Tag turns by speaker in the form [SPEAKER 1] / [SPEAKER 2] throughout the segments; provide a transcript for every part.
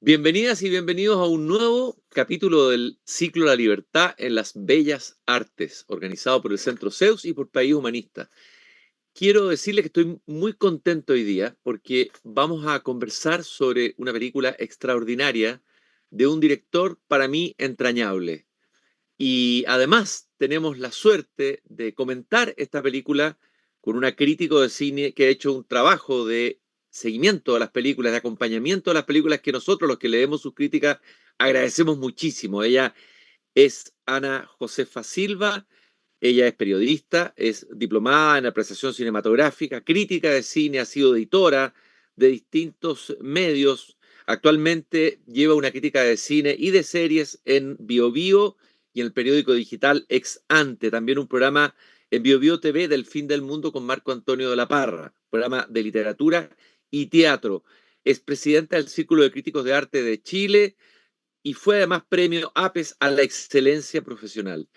[SPEAKER 1] Bienvenidas y bienvenidos a un nuevo capítulo del ciclo La Libertad en las Bellas Artes, organizado por el Centro Zeus y por País Humanista. Quiero decirles que estoy muy contento hoy día porque vamos a conversar sobre una película extraordinaria de un director para mí entrañable. Y además tenemos la suerte de comentar esta película con una crítico de cine que ha hecho un trabajo de seguimiento de las películas, de acompañamiento de las películas que nosotros, los que leemos sus críticas, agradecemos muchísimo. Ella es Ana Josefa Silva, ella es periodista, es diplomada en apreciación cinematográfica, crítica de cine, ha sido editora de distintos medios. Actualmente lleva una crítica de cine y de series en BioBio y en el periódico digital Ex Ante, también un programa en BioBio TV del Fin del Mundo con Marco Antonio de la Parra, programa de literatura y teatro. Es presidenta del Círculo de Críticos de Arte de Chile y fue además premio APES a la excelencia profesional.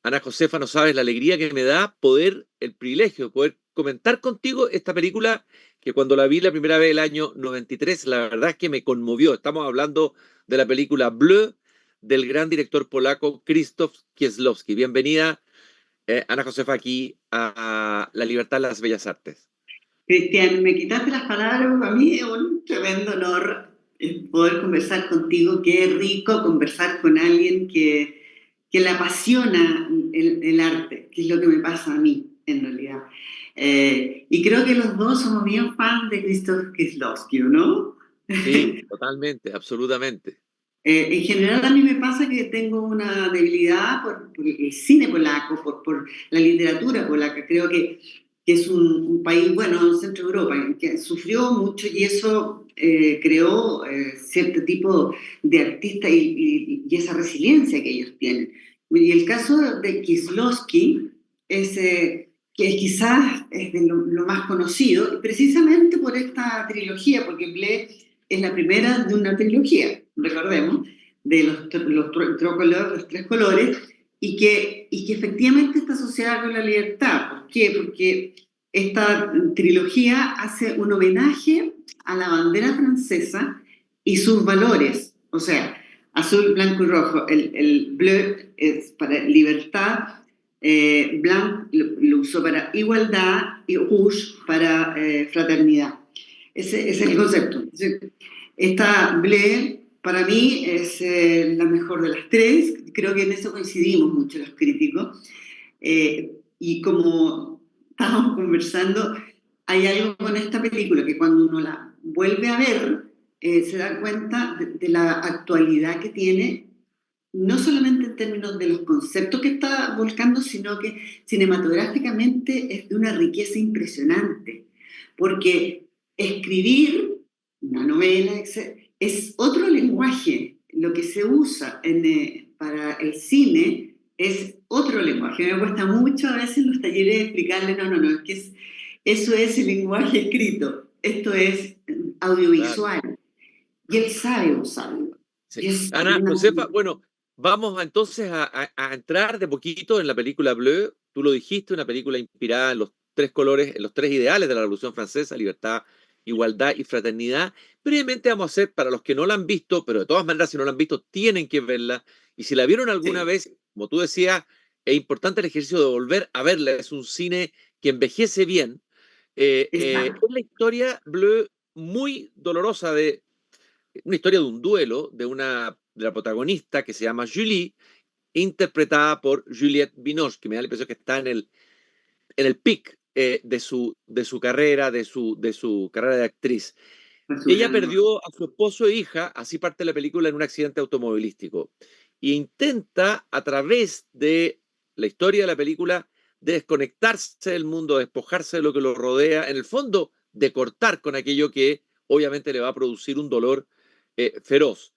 [SPEAKER 1] Ana Josefa, no sabes la alegría que me da poder, el privilegio de poder comentar contigo esta película que cuando la vi la primera vez el año 93, la verdad es que me conmovió. Estamos hablando de la película Bleu del gran director polaco Krzysztof Kieslowski. Bienvenida, Ana Josefa, aquí a La Libertad de las Bellas Artes.
[SPEAKER 2] Cristian, me quitaste las palabras, para mí es un tremendo honor poder conversar contigo. Qué rico conversar con alguien que le apasiona el arte, que es lo que me pasa a mí, en realidad. Y creo que los dos somos bien fans de Krzysztof Kieslowski, ¿no?
[SPEAKER 1] Sí, totalmente, absolutamente.
[SPEAKER 2] En general a mí me pasa que tengo una debilidad por el cine polaco, por la literatura polaca. Creo que es un país, bueno, en Centro Europa, que sufrió mucho y eso creó cierto tipo de artistas y esa resiliencia que ellos tienen. Y el caso de Kieslowski es, que quizás es de lo más conocido, precisamente por esta trilogía, porque Bled es la primera de una trilogía, recordemos, de los tres colores, y que efectivamente está asociada con la libertad. ¿Por qué? Porque esta trilogía hace un homenaje a la bandera francesa y sus valores, o sea, azul, blanco y rojo. El bleu es para libertad, blanc lo usó para igualdad y rouge para fraternidad. Ese es el concepto. Esta Blair, para mí, es la mejor de las tres. Creo que en eso coincidimos mucho los críticos. Y como estábamos conversando, hay algo con esta película que cuando uno la vuelve a ver, se da cuenta de la actualidad que tiene, no solamente en términos de los conceptos que está volcando, sino que cinematográficamente es de una riqueza impresionante. Porque escribir una novela es otro lenguaje. Lo que se usa para el cine es otro lenguaje. Me cuesta mucho a veces en los talleres explicarle, no, no, no, eso es el lenguaje escrito, esto es
[SPEAKER 1] Claro.
[SPEAKER 2] audiovisual. Y él sabe usarlo.
[SPEAKER 1] Sí.
[SPEAKER 2] Y es
[SPEAKER 1] Ana
[SPEAKER 2] una...
[SPEAKER 1] Josefa, bueno, vamos entonces a entrar de poquito en la película Bleu. Tú lo dijiste, una película inspirada en los tres colores, en los tres ideales de la Revolución Francesa: libertad, igualdad y fraternidad. Brevemente vamos a hacer, para los que no la han visto, pero de todas maneras, si no la han visto, tienen que verla. Y si la vieron alguna
[SPEAKER 2] Sí,
[SPEAKER 1] vez, como tú decías, es importante el ejercicio de volver a verla. Es un cine que envejece bien.
[SPEAKER 2] exacto.
[SPEAKER 1] Es la historia Bleu muy dolorosa de una historia de un duelo de la protagonista que se llama Julie, interpretada por Juliette Binoche, que me da la impresión que está en el pic de su carrera, de su carrera de actriz. Ella
[SPEAKER 2] Resultando.
[SPEAKER 1] perdió a su esposo e hija, así parte la película, en un accidente automovilístico. E intenta, a través de la historia de la película, desconectarse del mundo, despojarse de lo que lo rodea, en el fondo, de cortar con aquello que obviamente le va a producir un dolor feroz.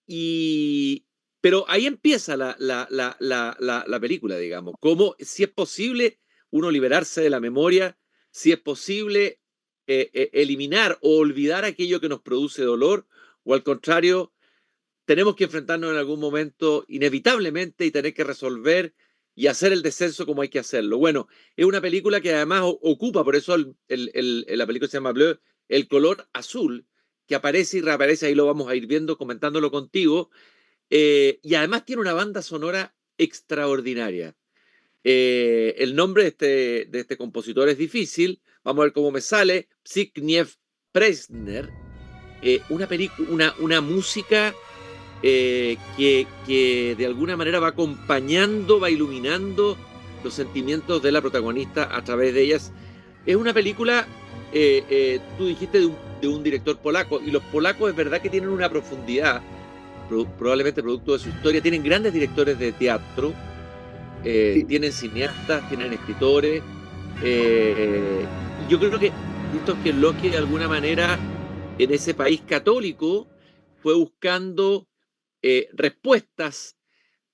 [SPEAKER 1] Y, pero ahí empieza la película, digamos, cómo si es posible uno liberarse de la memoria, si es posible eliminar o olvidar aquello que nos produce dolor, o al contrario, tenemos que enfrentarnos en algún momento inevitablemente y tener que resolver y hacer el descenso como hay que hacerlo. Bueno, es una película que además ocupa, por eso la película se llama Bleu, el color azul, que aparece y reaparece, ahí lo vamos a ir viendo, comentándolo contigo, y además tiene una banda sonora extraordinaria. El nombre de este compositor es difícil, vamos a ver cómo me sale, Zbigniew Preisner, una música que de alguna manera va acompañando, va iluminando los sentimientos de la protagonista a través de ellas. Es una película, tú dijiste, de un director polaco, y los polacos es verdad que tienen una profundidad, probablemente producto de su historia, tienen grandes directores de teatro,
[SPEAKER 2] Sí.
[SPEAKER 1] tienen cineastas, tienen escritores, y yo creo que esto es que Loki de alguna manera en ese país católico fue buscando respuestas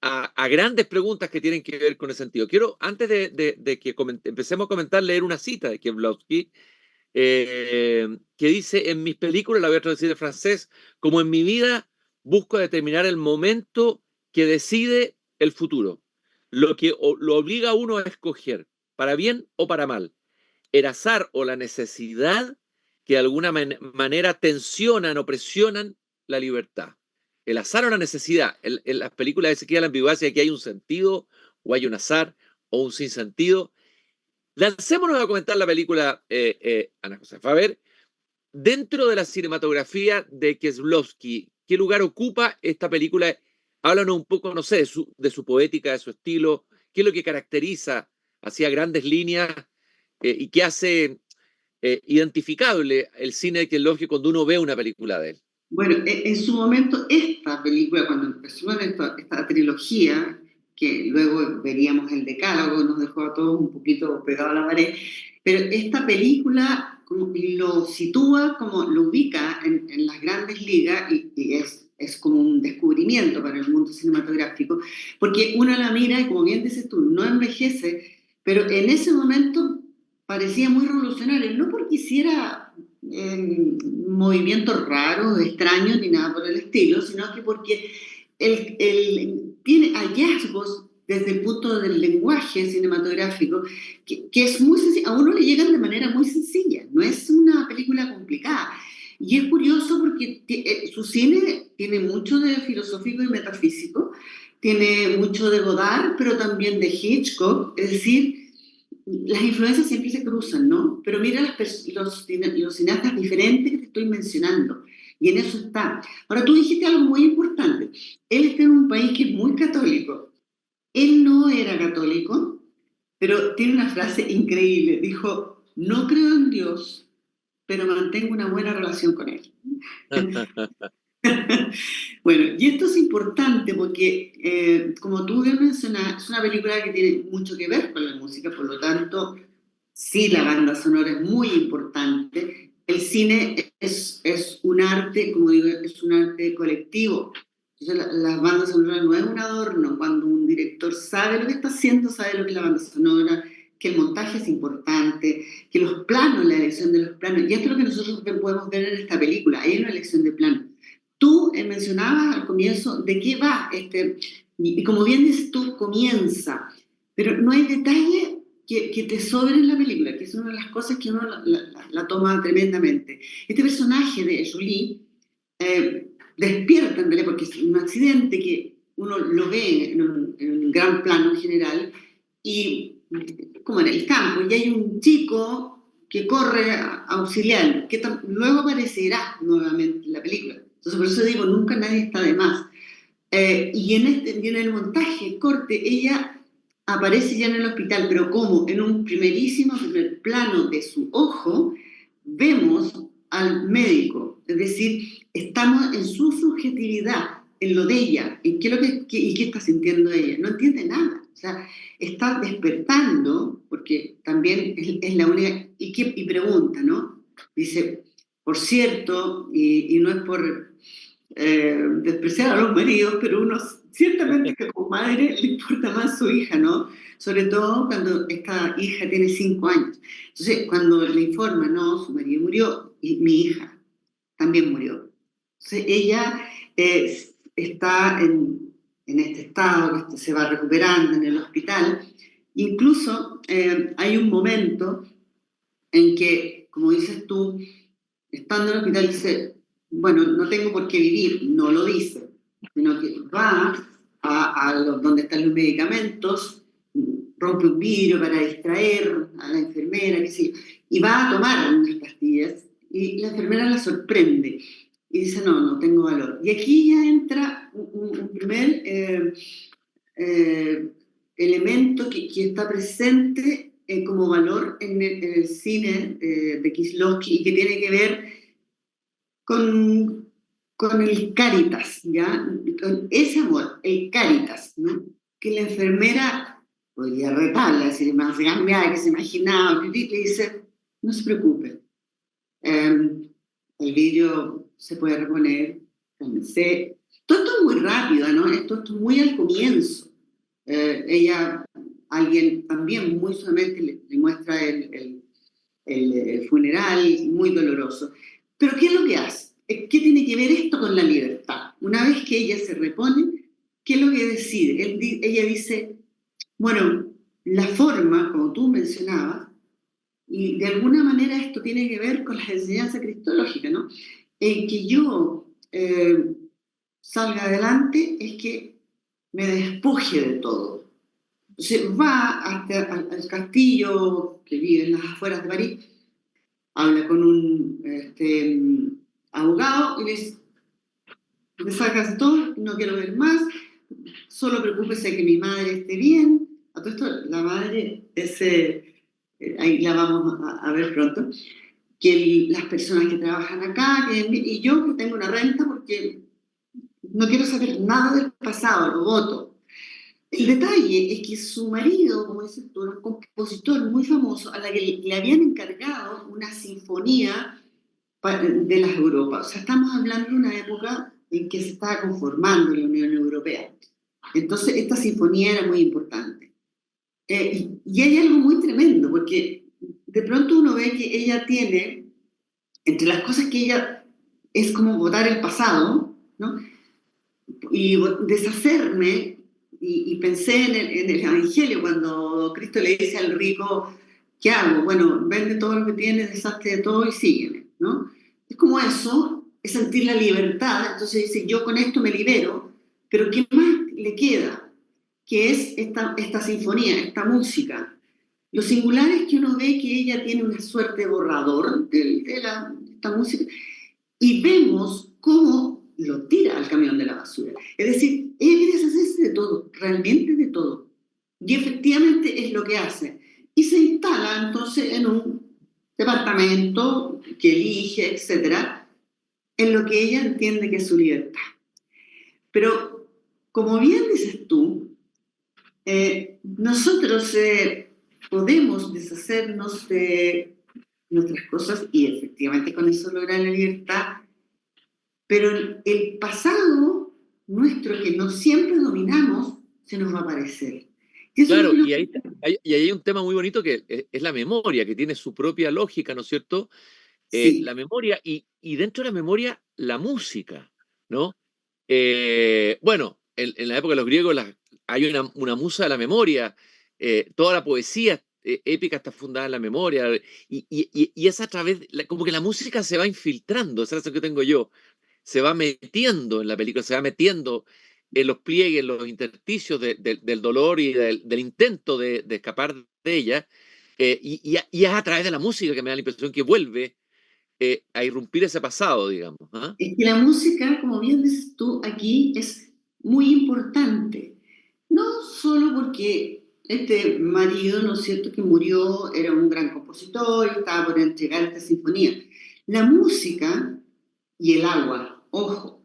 [SPEAKER 1] a grandes preguntas que tienen que ver con ese sentido. Quiero, antes de que empecemos a comentar, leer una cita de Kieslowski, que dice, en mis películas, la voy a traducir de francés, como en mi vida, busco determinar el momento que decide el futuro, lo que lo obliga a uno a escoger, para bien o para mal, el azar o la necesidad que de alguna manera tensionan o presionan la libertad. El azar o la necesidad. En las películas de queda la ambigüedad si aquí hay un sentido o hay un azar o un sinsentido. Lancémonos a comentar la película, Ana José Faber. Dentro de la cinematografía de Kieslowski, ¿qué lugar ocupa esta película? Háblanos un poco, no sé, de su poética, de su estilo, qué es lo que caracteriza hacia grandes líneas y qué hace identificable el cine de Kieslowski cuando uno ve una película de él.
[SPEAKER 2] Bueno, en su momento, esta película, cuando empezó esta trilogía, que luego veríamos el decálogo, nos dejó a todos un poquito pegados a la pared, pero esta película como lo sitúa, como lo ubica en las grandes ligas y es como un descubrimiento para el mundo cinematográfico, porque uno la mira y como bien dices tú, no envejece, pero en ese momento parecía muy revolucionario, no porque hiciera movimientos raros, extraños, ni nada por el estilo, sino que porque tiene hallazgos desde el punto del lenguaje cinematográfico que es muy sencillo, a uno le llegan de manera muy sencilla, no es una película complicada. Y es curioso porque su cine tiene mucho de filosófico y metafísico, tiene mucho de Godard, pero también de Hitchcock, es decir, las influencias siempre se cruzan, ¿no? Pero mira los cineastas diferentes que te estoy mencionando, y en eso está. Ahora, tú dijiste algo muy importante. Él está en un país que es muy católico. Él no era católico, pero tiene una frase increíble. Dijo, no creo en Dios, pero mantengo una buena relación con él. Bueno, y esto es importante porque, como tú bien mencionas, es una película que tiene mucho que ver con la música, por lo tanto, sí, la banda sonora es muy importante. El cine es un arte, como digo, es un arte colectivo. Entonces, la banda sonora no es un adorno. Cuando un director sabe lo que está haciendo, sabe lo que es la banda sonora, que el montaje es importante, que los planos, la elección de los planos, y esto es lo que nosotros podemos ver en esta película, hay una elección de planos. Tú mencionabas al comienzo de qué va y como bien dices tú, comienza, pero no hay detalle que te sobre en la película, que es una de las cosas que uno la toma tremendamente. Este personaje de Julie despierta en realidad porque es un accidente que uno lo ve en un gran plano general y como en el campo, y hay un chico que corre a auxiliar, que luego aparecerá nuevamente en la película. Entonces, por eso digo, nunca nadie está de más. Y en el montaje, el corte, ella aparece ya en el hospital, pero como en un primer plano de su ojo, vemos al médico, es decir, estamos en su subjetividad, en lo de ella, en qué, y qué está sintiendo ella. No entiende nada, o sea, está despertando, porque también es la única, y pregunta, ¿no? Dice, por cierto, y no es por despreciar a los maridos, pero uno ciertamente que como madre le importa más su hija, ¿no? Sobre todo cuando esta hija tiene 5 años. Entonces, cuando le informa, no, su marido murió y mi hija también murió. Entonces, ella está en este estado, que se va recuperando en el hospital. Incluso hay un momento en que, como dices tú, estando en el hospital, dice, bueno, no tengo por qué vivir, no lo dice, sino que va donde están los medicamentos, rompe un vidrio para distraer a la enfermera, qué sé yo, y va a tomar unas pastillas y la enfermera la sorprende y dice, no, no tengo valor. Y aquí ya entra un primer eh, elemento que está presente como valor en el cine de Kieslowski y que tiene que ver con, con el Cáritas, ¿ya? Con ese amor, el Cáritas, ¿no? Que la enfermera podría retarla, decir, más cambiada que se imaginaba, y le dice, no se preocupe, el vidrio se puede reponer, cálmese. Todo esto es muy rápido, ¿no? Esto es muy al comienzo. Ella, alguien también muy solamente le muestra el funeral, muy doloroso. Pero ¿qué es lo que hace? ¿Qué tiene que ver esto con la libertad? Una vez que ella se repone, ¿qué es lo que decide? Ella dice, bueno, la forma, como tú mencionabas, y de alguna manera esto tiene que ver con la enseñanza cristológica, ¿no? En que yo salga adelante es que me despoje de todo. Entonces va hasta al castillo que vive en las afueras de París, habla con un abogado y le dice, me sacas todo, no quiero ver más, solo preocúpese de que mi madre esté bien. A todo esto, la madre, ahí la vamos a ver pronto, que las personas que trabajan acá, y yo que tengo una renta porque no quiero saber nada del pasado, lo voto. El detalle es que su marido, como dices tú, era un compositor muy famoso a la que le habían encargado una sinfonía de las Europas. O sea, estamos hablando de una época en que se estaba conformando la Unión Europea. Entonces, esta sinfonía era muy importante. Y hay algo muy tremendo, porque de pronto uno ve que ella tiene, entre las cosas que ella es como votar el pasado, ¿no? Y deshacerme, y pensé en el Evangelio cuando Cristo le dice al rico, ¿qué hago? Bueno, vende todo lo que tienes, deshazte de todo y sígueme, ¿no? Es como eso, es sentir la libertad, entonces dice, yo con esto me libero, pero ¿qué más le queda? Que es esta sinfonía, esta música. Lo singular es que uno ve que ella tiene una suerte de borrador de esta música y vemos cómo lo tira al camión de la basura. Es decir, ella quiere deshacerse de todo, realmente de todo. Y efectivamente es lo que hace. Y se instala entonces en un departamento que elige, etcétera, en lo que ella entiende que es su libertad. Pero, como bien dices tú, nosotros podemos deshacernos de nuestras cosas y efectivamente con eso lograr la libertad, pero el pasado nuestro que no siempre dominamos se nos va a aparecer. Y eso es lo
[SPEAKER 1] Claro,
[SPEAKER 2] que nos...
[SPEAKER 1] y ahí hay un tema muy bonito que es la memoria, que tiene su propia lógica, ¿no es cierto? La
[SPEAKER 2] Sí,
[SPEAKER 1] memoria y dentro de la memoria la música, ¿no? Bueno, en la época de los griegos hay una musa de la memoria, toda la poesía épica está fundada en la memoria, y es a través, como que la música se va infiltrando, esa es la sensación que tengo yo, se va metiendo en la película, se va metiendo en los pliegues, en los intersticios del dolor y del intento de escapar de ella, y es a través de la música que me da la impresión que vuelve a irrumpir ese pasado, digamos. ¿Ah?
[SPEAKER 2] es que la música, como bien dices tú, aquí es muy importante. No solo porque este marido, ¿no es cierto?, que murió, era un gran compositor y estaba por entregar esta sinfonía. La música y el agua, ojo,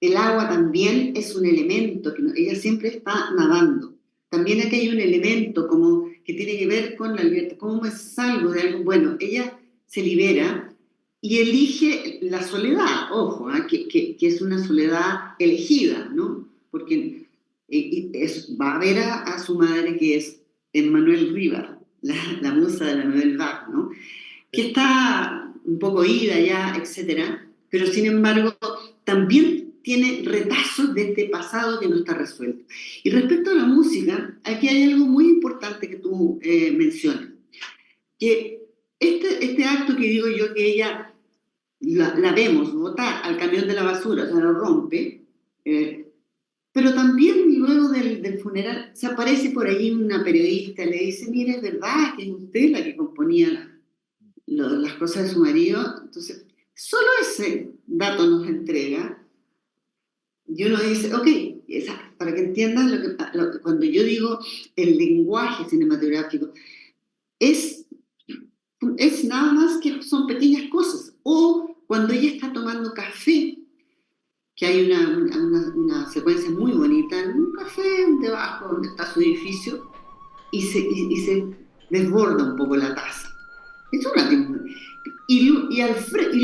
[SPEAKER 2] el agua también es un elemento, que ella siempre está nadando. También aquí hay un elemento como que tiene que ver con la libertad, cómo me salgo de algo. Bueno, ella se libera y elige la soledad, ojo, que es una soledad elegida, ¿no? Porque va a ver a su madre, que es Emmanuel Riva, la musa de la Nouvelle Vague, ¿no? Que está un poco ida ya, etcétera, pero sin embargo también tiene retazos de este pasado que no está resuelto. Y respecto a la música, aquí hay algo muy importante que tú mencionas, que este acto que digo yo que ella la vemos botar al camión de la basura, o sea, lo rompe, eh, pero también luego del funeral se aparece por ahí una periodista, le dice, mire, es verdad que es usted la que componía las cosas de su marido. Entonces, solo ese dato nos entrega y uno dice, ok, para que entiendan cuando yo digo el lenguaje cinematográfico, es, es nada más que son pequeñas cosas. O cuando ella está tomando café, que hay una secuencia muy bonita en un café debajo donde está su edificio y se desborda un poco la taza. Es una, y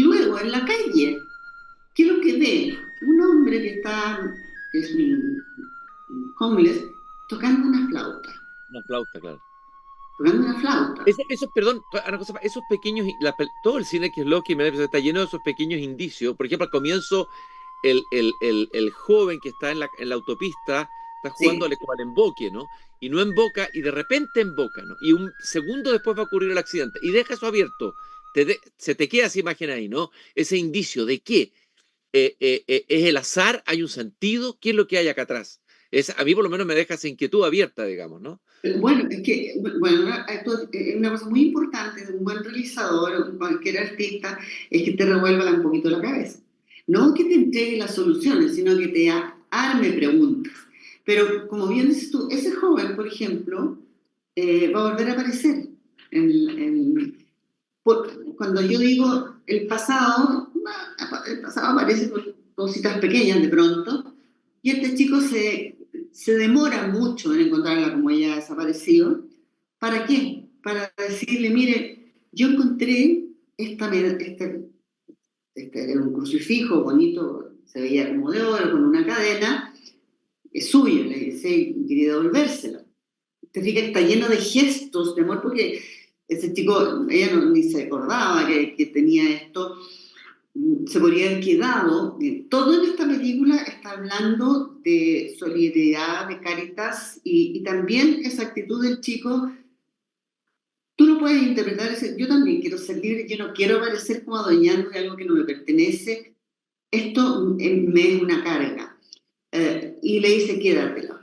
[SPEAKER 2] luego en la calle, ¿qué es lo que ve? Un hombre que es un homeless, tocando una flauta.
[SPEAKER 1] Una flauta, claro.
[SPEAKER 2] Tocando una flauta.
[SPEAKER 1] Esos, perdón, una cosa, esos pequeños, todo el cine que es Loki me parece que está lleno de esos pequeños indicios. Por ejemplo, al comienzo, el joven que está en la autopista está jugando
[SPEAKER 2] Sí.
[SPEAKER 1] como al emboque, ¿no? Y no emboca, y de repente emboca, ¿no? Y un segundo después va a ocurrir el accidente. Y deja eso abierto. Se te queda esa imagen ahí, ¿no? Ese indicio de qué. ¿Es el azar? ¿Hay un sentido? ¿Qué es lo que hay acá atrás? A mí por lo menos me deja esa inquietud abierta, digamos, ¿no?
[SPEAKER 2] Bueno, es que, bueno, una cosa muy importante de un buen realizador, cualquier artista, es que te revuelva un poquito la cabeza. No que te entregue las soluciones, sino que te arme preguntas. Pero como bien dices tú, ese joven, por ejemplo, va a volver a aparecer. Cuando yo digo el pasado aparece con cositas pequeñas de pronto, y este chico se demora mucho en encontrarla como ella ha desaparecido. ¿Para qué? Para decirle, mire, yo encontré era un crucifijo bonito, se veía como de oro, con una cadena, es suyo, le dice, y quería devolvérselo. Te fijas que está lleno de gestos de amor, porque ese chico, ella ni se acordaba que tenía esto, se podría haber quedado. Todo en esta película está hablando de solidaridad, de caritas y también esa actitud del chico. Tú lo puedes interpretar, yo también quiero ser libre, yo no quiero parecer como adueñando de algo que no me pertenece, esto me es una carga. Y le dice, quédatelo.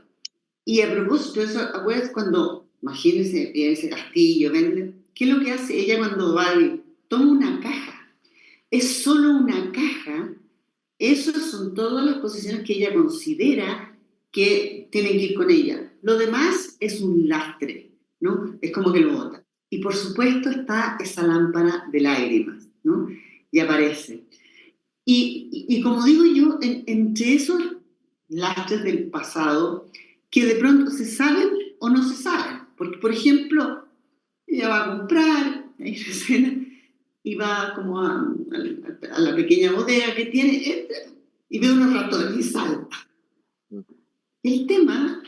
[SPEAKER 2] Y a propósito de eso, acuerdas cuando, imagínense, ese castillo, vende, ¿qué es lo que hace ella cuando va? Toma una caja. Es solo una caja. Esas son todas las posiciones que ella considera que tienen que ir con ella. Lo demás es un lastre, ¿no? Es como que lo bota. Y por supuesto está esa lámpara de lágrimas, ¿no? Y aparece. Y como digo yo, entre esos lastres del pasado, que de pronto se saben o no se saben. Porque, por ejemplo, ella va a comprar, hay una escena, y va como a la pequeña bodega que tiene, entra, y ve unos ratones y salta. El tema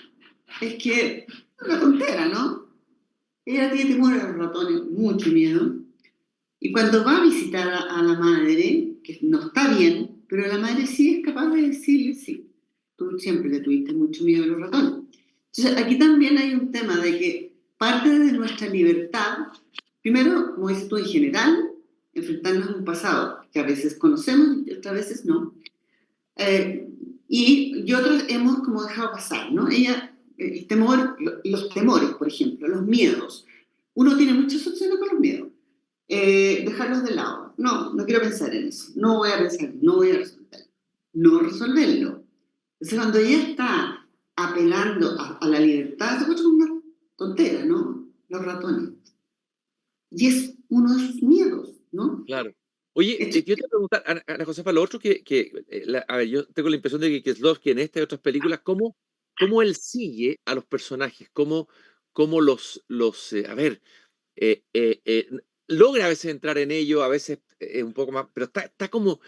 [SPEAKER 2] es que es una tontera, ¿no? Ella tiene temor a los ratones, mucho miedo, y cuando va a visitar a la madre, que no está bien, pero la madre sí es capaz de decirle, sí, tú siempre le tuviste mucho miedo a los ratones. Entonces, aquí también hay un tema de que parte de nuestra libertad, primero, como dices tú, en general, enfrentarnos a un pasado que a veces conocemos y otras veces no, eh, y otros hemos como dejado pasar, ¿no? Ella, el temor, los temores, por ejemplo, los miedos. Uno tiene muchas opciones con los miedos. Dejarlos de lado. No, no quiero pensar en eso. No voy a pensar, no voy a resolver. No resolverlo. Entonces, cuando ella está apelando a la libertad, se puede una tontera, ¿no? Los ratones. Y es uno de sus miedos, ¿no?
[SPEAKER 1] Claro. Oye,
[SPEAKER 2] Esto,
[SPEAKER 1] yo te preguntar, Ana Josefa, lo otro a ver, yo tengo la impresión de que Kieslowski en esta y otras películas, cómo él sigue a los personajes, cómo a ver, logra a veces entrar en ello, a veces un poco más, pero está como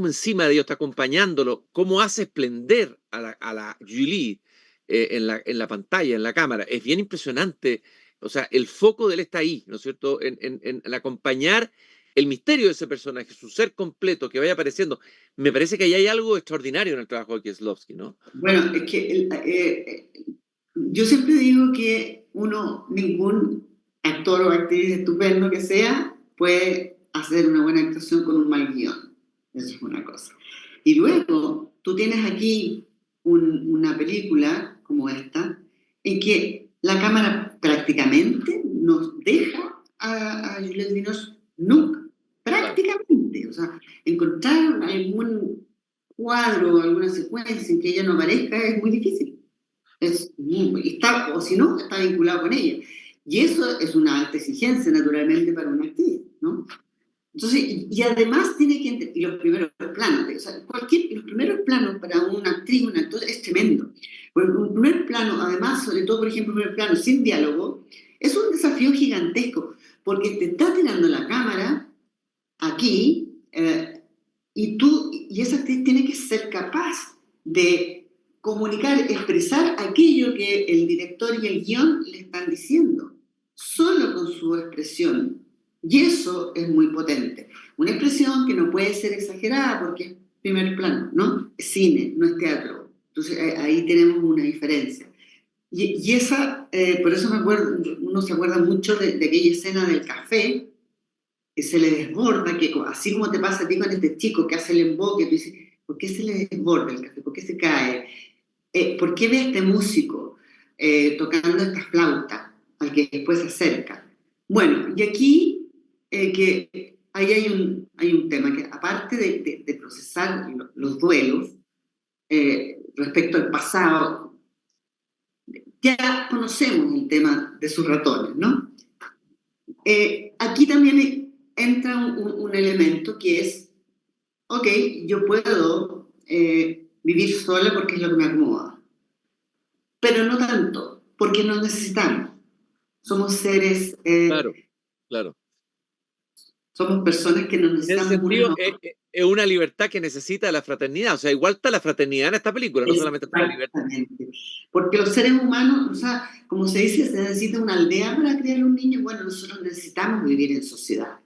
[SPEAKER 1] encima de ellos, está acompañándolo, cómo hace esplender a la Julie en la pantalla, en la cámara. Es bien impresionante. O sea, el foco de él está ahí, ¿no es cierto? En acompañar el misterio de ese personaje, su ser completo que vaya apareciendo. Me parece que ahí hay algo extraordinario en el trabajo de Kieslowski, ¿no?
[SPEAKER 2] bueno, es que yo siempre digo que ningún actor o actriz estupendo que sea, puede hacer una buena actuación con un mal guión. Eso es una cosa. Y luego, tú tienes aquí una película como esta, en que la cámara prácticamente nos deja a Juliette Binoche nunca,
[SPEAKER 1] Claro.
[SPEAKER 2] prácticamente. O sea, encontrar algún cuadro o alguna secuencia en que ella no aparezca es muy difícil. Está, o si no, está vinculado con ella. Y eso es una alta exigencia, naturalmente, para una actriz, ¿no? Entonces, y además tiene que, y los primeros planos, o sea, los primeros planos para una actriz, un actor, es tremendo. Porque un primer plano, además, sobre todo, por ejemplo, un primer plano sin diálogo, es un desafío gigantesco, porque te está tirando la cámara aquí, y esa actriz tiene que ser capaz de comunicar, expresar aquello que el director y el guión le están diciendo, solo con su expresión. Y eso es muy potente. Una expresión que no puede ser exagerada porque es primer plano, ¿no? Es cine, no es teatro. Entonces ahí tenemos una diferencia. Y esa, por eso me acuerdo, uno se acuerda mucho de aquella escena del café, que se le desborda, que así como te pasa a ti con este chico que hace el emboque, tú dices, ¿por qué se le desborda el café? ¿Por qué se cae? ¿Por qué ve a este músico tocando esta flauta al que después se acerca? Bueno, y aquí que ahí hay un tema que aparte de procesar los duelos respecto al pasado, ya conocemos el tema de sus ratones, ¿no? Aquí también entra un elemento que es, ok, yo puedo vivir sola porque es lo que me acomoda, pero no tanto, porque nos necesitamos. Somos seres,
[SPEAKER 1] Claro, claro.
[SPEAKER 2] somos personas que nos
[SPEAKER 1] En ese
[SPEAKER 2] necesitamos unas
[SPEAKER 1] sentido,
[SPEAKER 2] a otras.
[SPEAKER 1] es una libertad que necesita la fraternidad. O sea, igual está la fraternidad en esta película, no solamente está la libertad.
[SPEAKER 2] Exactamente. Porque los seres humanos, o sea, como se dice, se necesita una aldea para criar un niño. Bueno, nosotros necesitamos vivir en sociedad.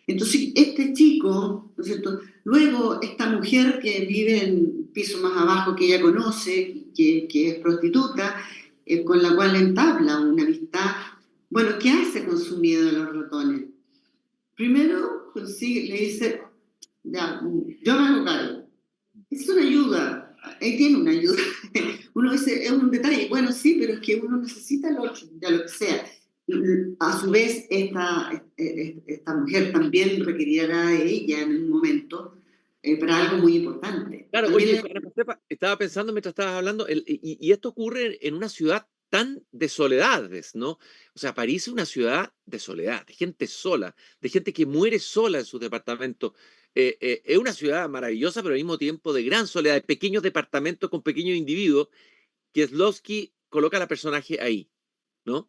[SPEAKER 2] Entonces, este chico, ¿no es cierto? Luego, esta mujer que vive en un piso más abajo que ella conoce, que es prostituta, con la cual entabla una amistad. Bueno, ¿qué hace con su miedo a los ratones? Primero, consigue, le dice, ya, yo me hago cargo. Es una ayuda, ahí tiene una ayuda. Uno dice, es un detalle, bueno, sí, pero es que uno necesita el otro, ya lo que sea. A su vez, esta mujer también requerirá de ella en un momento para algo muy importante.
[SPEAKER 1] Claro,
[SPEAKER 2] También
[SPEAKER 1] oye,
[SPEAKER 2] le,
[SPEAKER 1] Ana Josefa, estaba pensando mientras estabas hablando, y esto ocurre en una ciudad tan de soledades, ¿no? O sea, París es una ciudad de soledad, de gente sola, de gente que muere sola en sus departamentos. Es una ciudad maravillosa, pero al mismo tiempo de gran soledad, de pequeños departamentos con pequeños individuos. Kieslowski coloca a la personaje ahí, ¿no?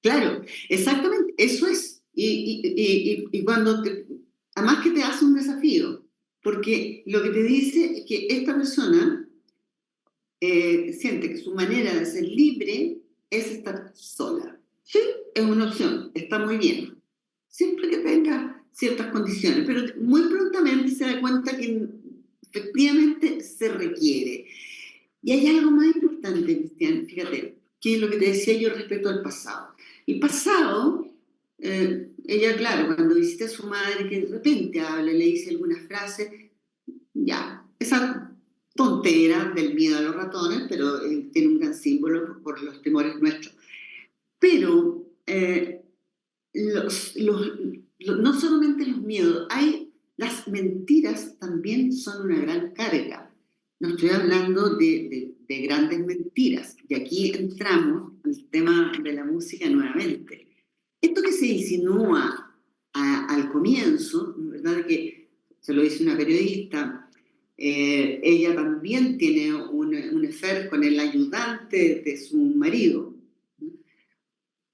[SPEAKER 2] claro, exactamente, eso es. Y cuando además que te hace un desafío, porque lo que te dice es que esta persona siente que su manera de ser libre es estar sola. Sí, es una opción, está muy bien, siempre que tenga ciertas condiciones, pero muy prontamente se da cuenta que efectivamente se requiere. Y hay algo más importante, Cristian, fíjate, que es lo que te decía yo respecto al pasado. El pasado, ella, claro, cuando visita a su madre, que de repente habla, le dice alguna frase, ya, esa tontera del miedo a los ratones, pero tiene un gran símbolo por los temores nuestros. Pero no solamente los miedos, las mentiras también son una gran carga. No estoy hablando de grandes mentiras. Y aquí entramos al tema de la música nuevamente. Esto que se insinúa al comienzo, ¿verdad? Que se lo dice una periodista, ella también tiene un affair con el ayudante de su marido,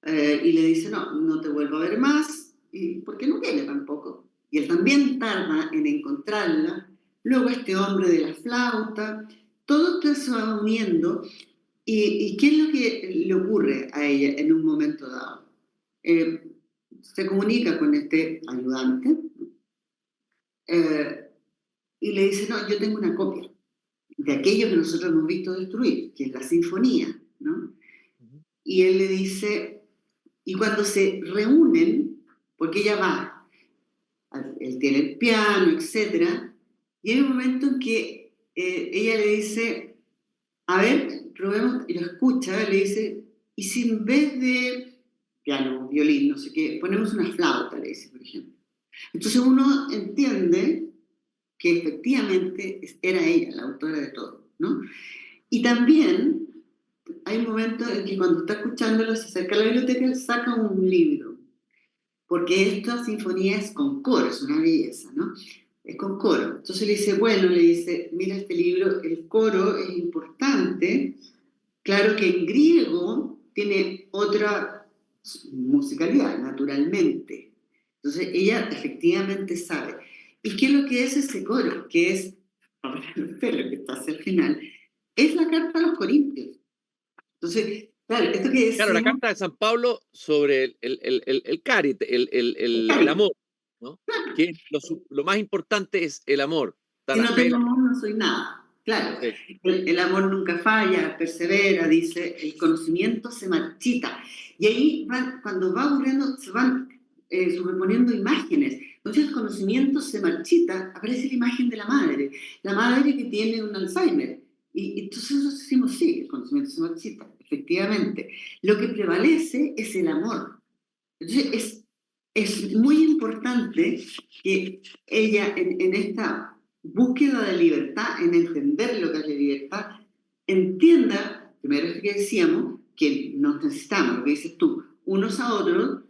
[SPEAKER 2] y le dice, no, no te vuelvo a ver más, y porque no quiere tampoco. Y él también tarda en encontrarla. Luego este hombre de la flauta, todo esto se va uniendo. ¿Y qué es lo que le ocurre a ella en un momento dado? Eh, Se comunica con este ayudante eh, y le dice, no, yo tengo una copia de aquello que nosotros hemos visto destruir, que es la sinfonía, ¿no? Y él le dice, y cuando se reúnen, porque ella va él tiene el piano, etcétera, y hay un momento en que ella le dice, a ver, probemos, y lo escucha, le dice, y si en vez de piano, violín, no sé qué, ponemos una flauta, le dice, por ejemplo. Entonces uno entiende que efectivamente era ella la autora de todo, ¿no? Y también hay un momento en que cuando está escuchándolo se acerca a la biblioteca y saca un libro, porque esta sinfonía es con coro, es una belleza, ¿no? Es con coro. Entonces le dice, bueno, le dice, mira este libro, el coro es importante, claro que en griego tiene otra musicalidad, naturalmente. Entonces ella efectivamente sabe. ¿Y qué es lo que es ese coro? Que es, ahora lo que está hacia el final, es la carta a los Corintios. Entonces, claro, esto que
[SPEAKER 1] Claro, la
[SPEAKER 2] decimos,
[SPEAKER 1] carta de San Pablo sobre el carit, el
[SPEAKER 2] claro,
[SPEAKER 1] amor, ¿no? Que lo más importante es el amor. Está
[SPEAKER 2] si
[SPEAKER 1] la
[SPEAKER 2] no
[SPEAKER 1] fe,
[SPEAKER 2] tengo amor no soy nada. Claro,
[SPEAKER 1] sí,
[SPEAKER 2] el amor nunca falla, persevera, dice, el conocimiento se marchita. Y ahí cuando va ocurriendo, se van superponiendo imágenes. Entonces el conocimiento se marchita, aparece la imagen de la madre que tiene un Alzheimer. Y entonces nosotros decimos, sí, el conocimiento se marchita, efectivamente. Lo que prevalece es el amor. Entonces es muy importante que ella en esta búsqueda de libertad, en entender lo que es la libertad, entienda, primero es que decíamos, que nos necesitamos, lo que dices tú, unos a otros,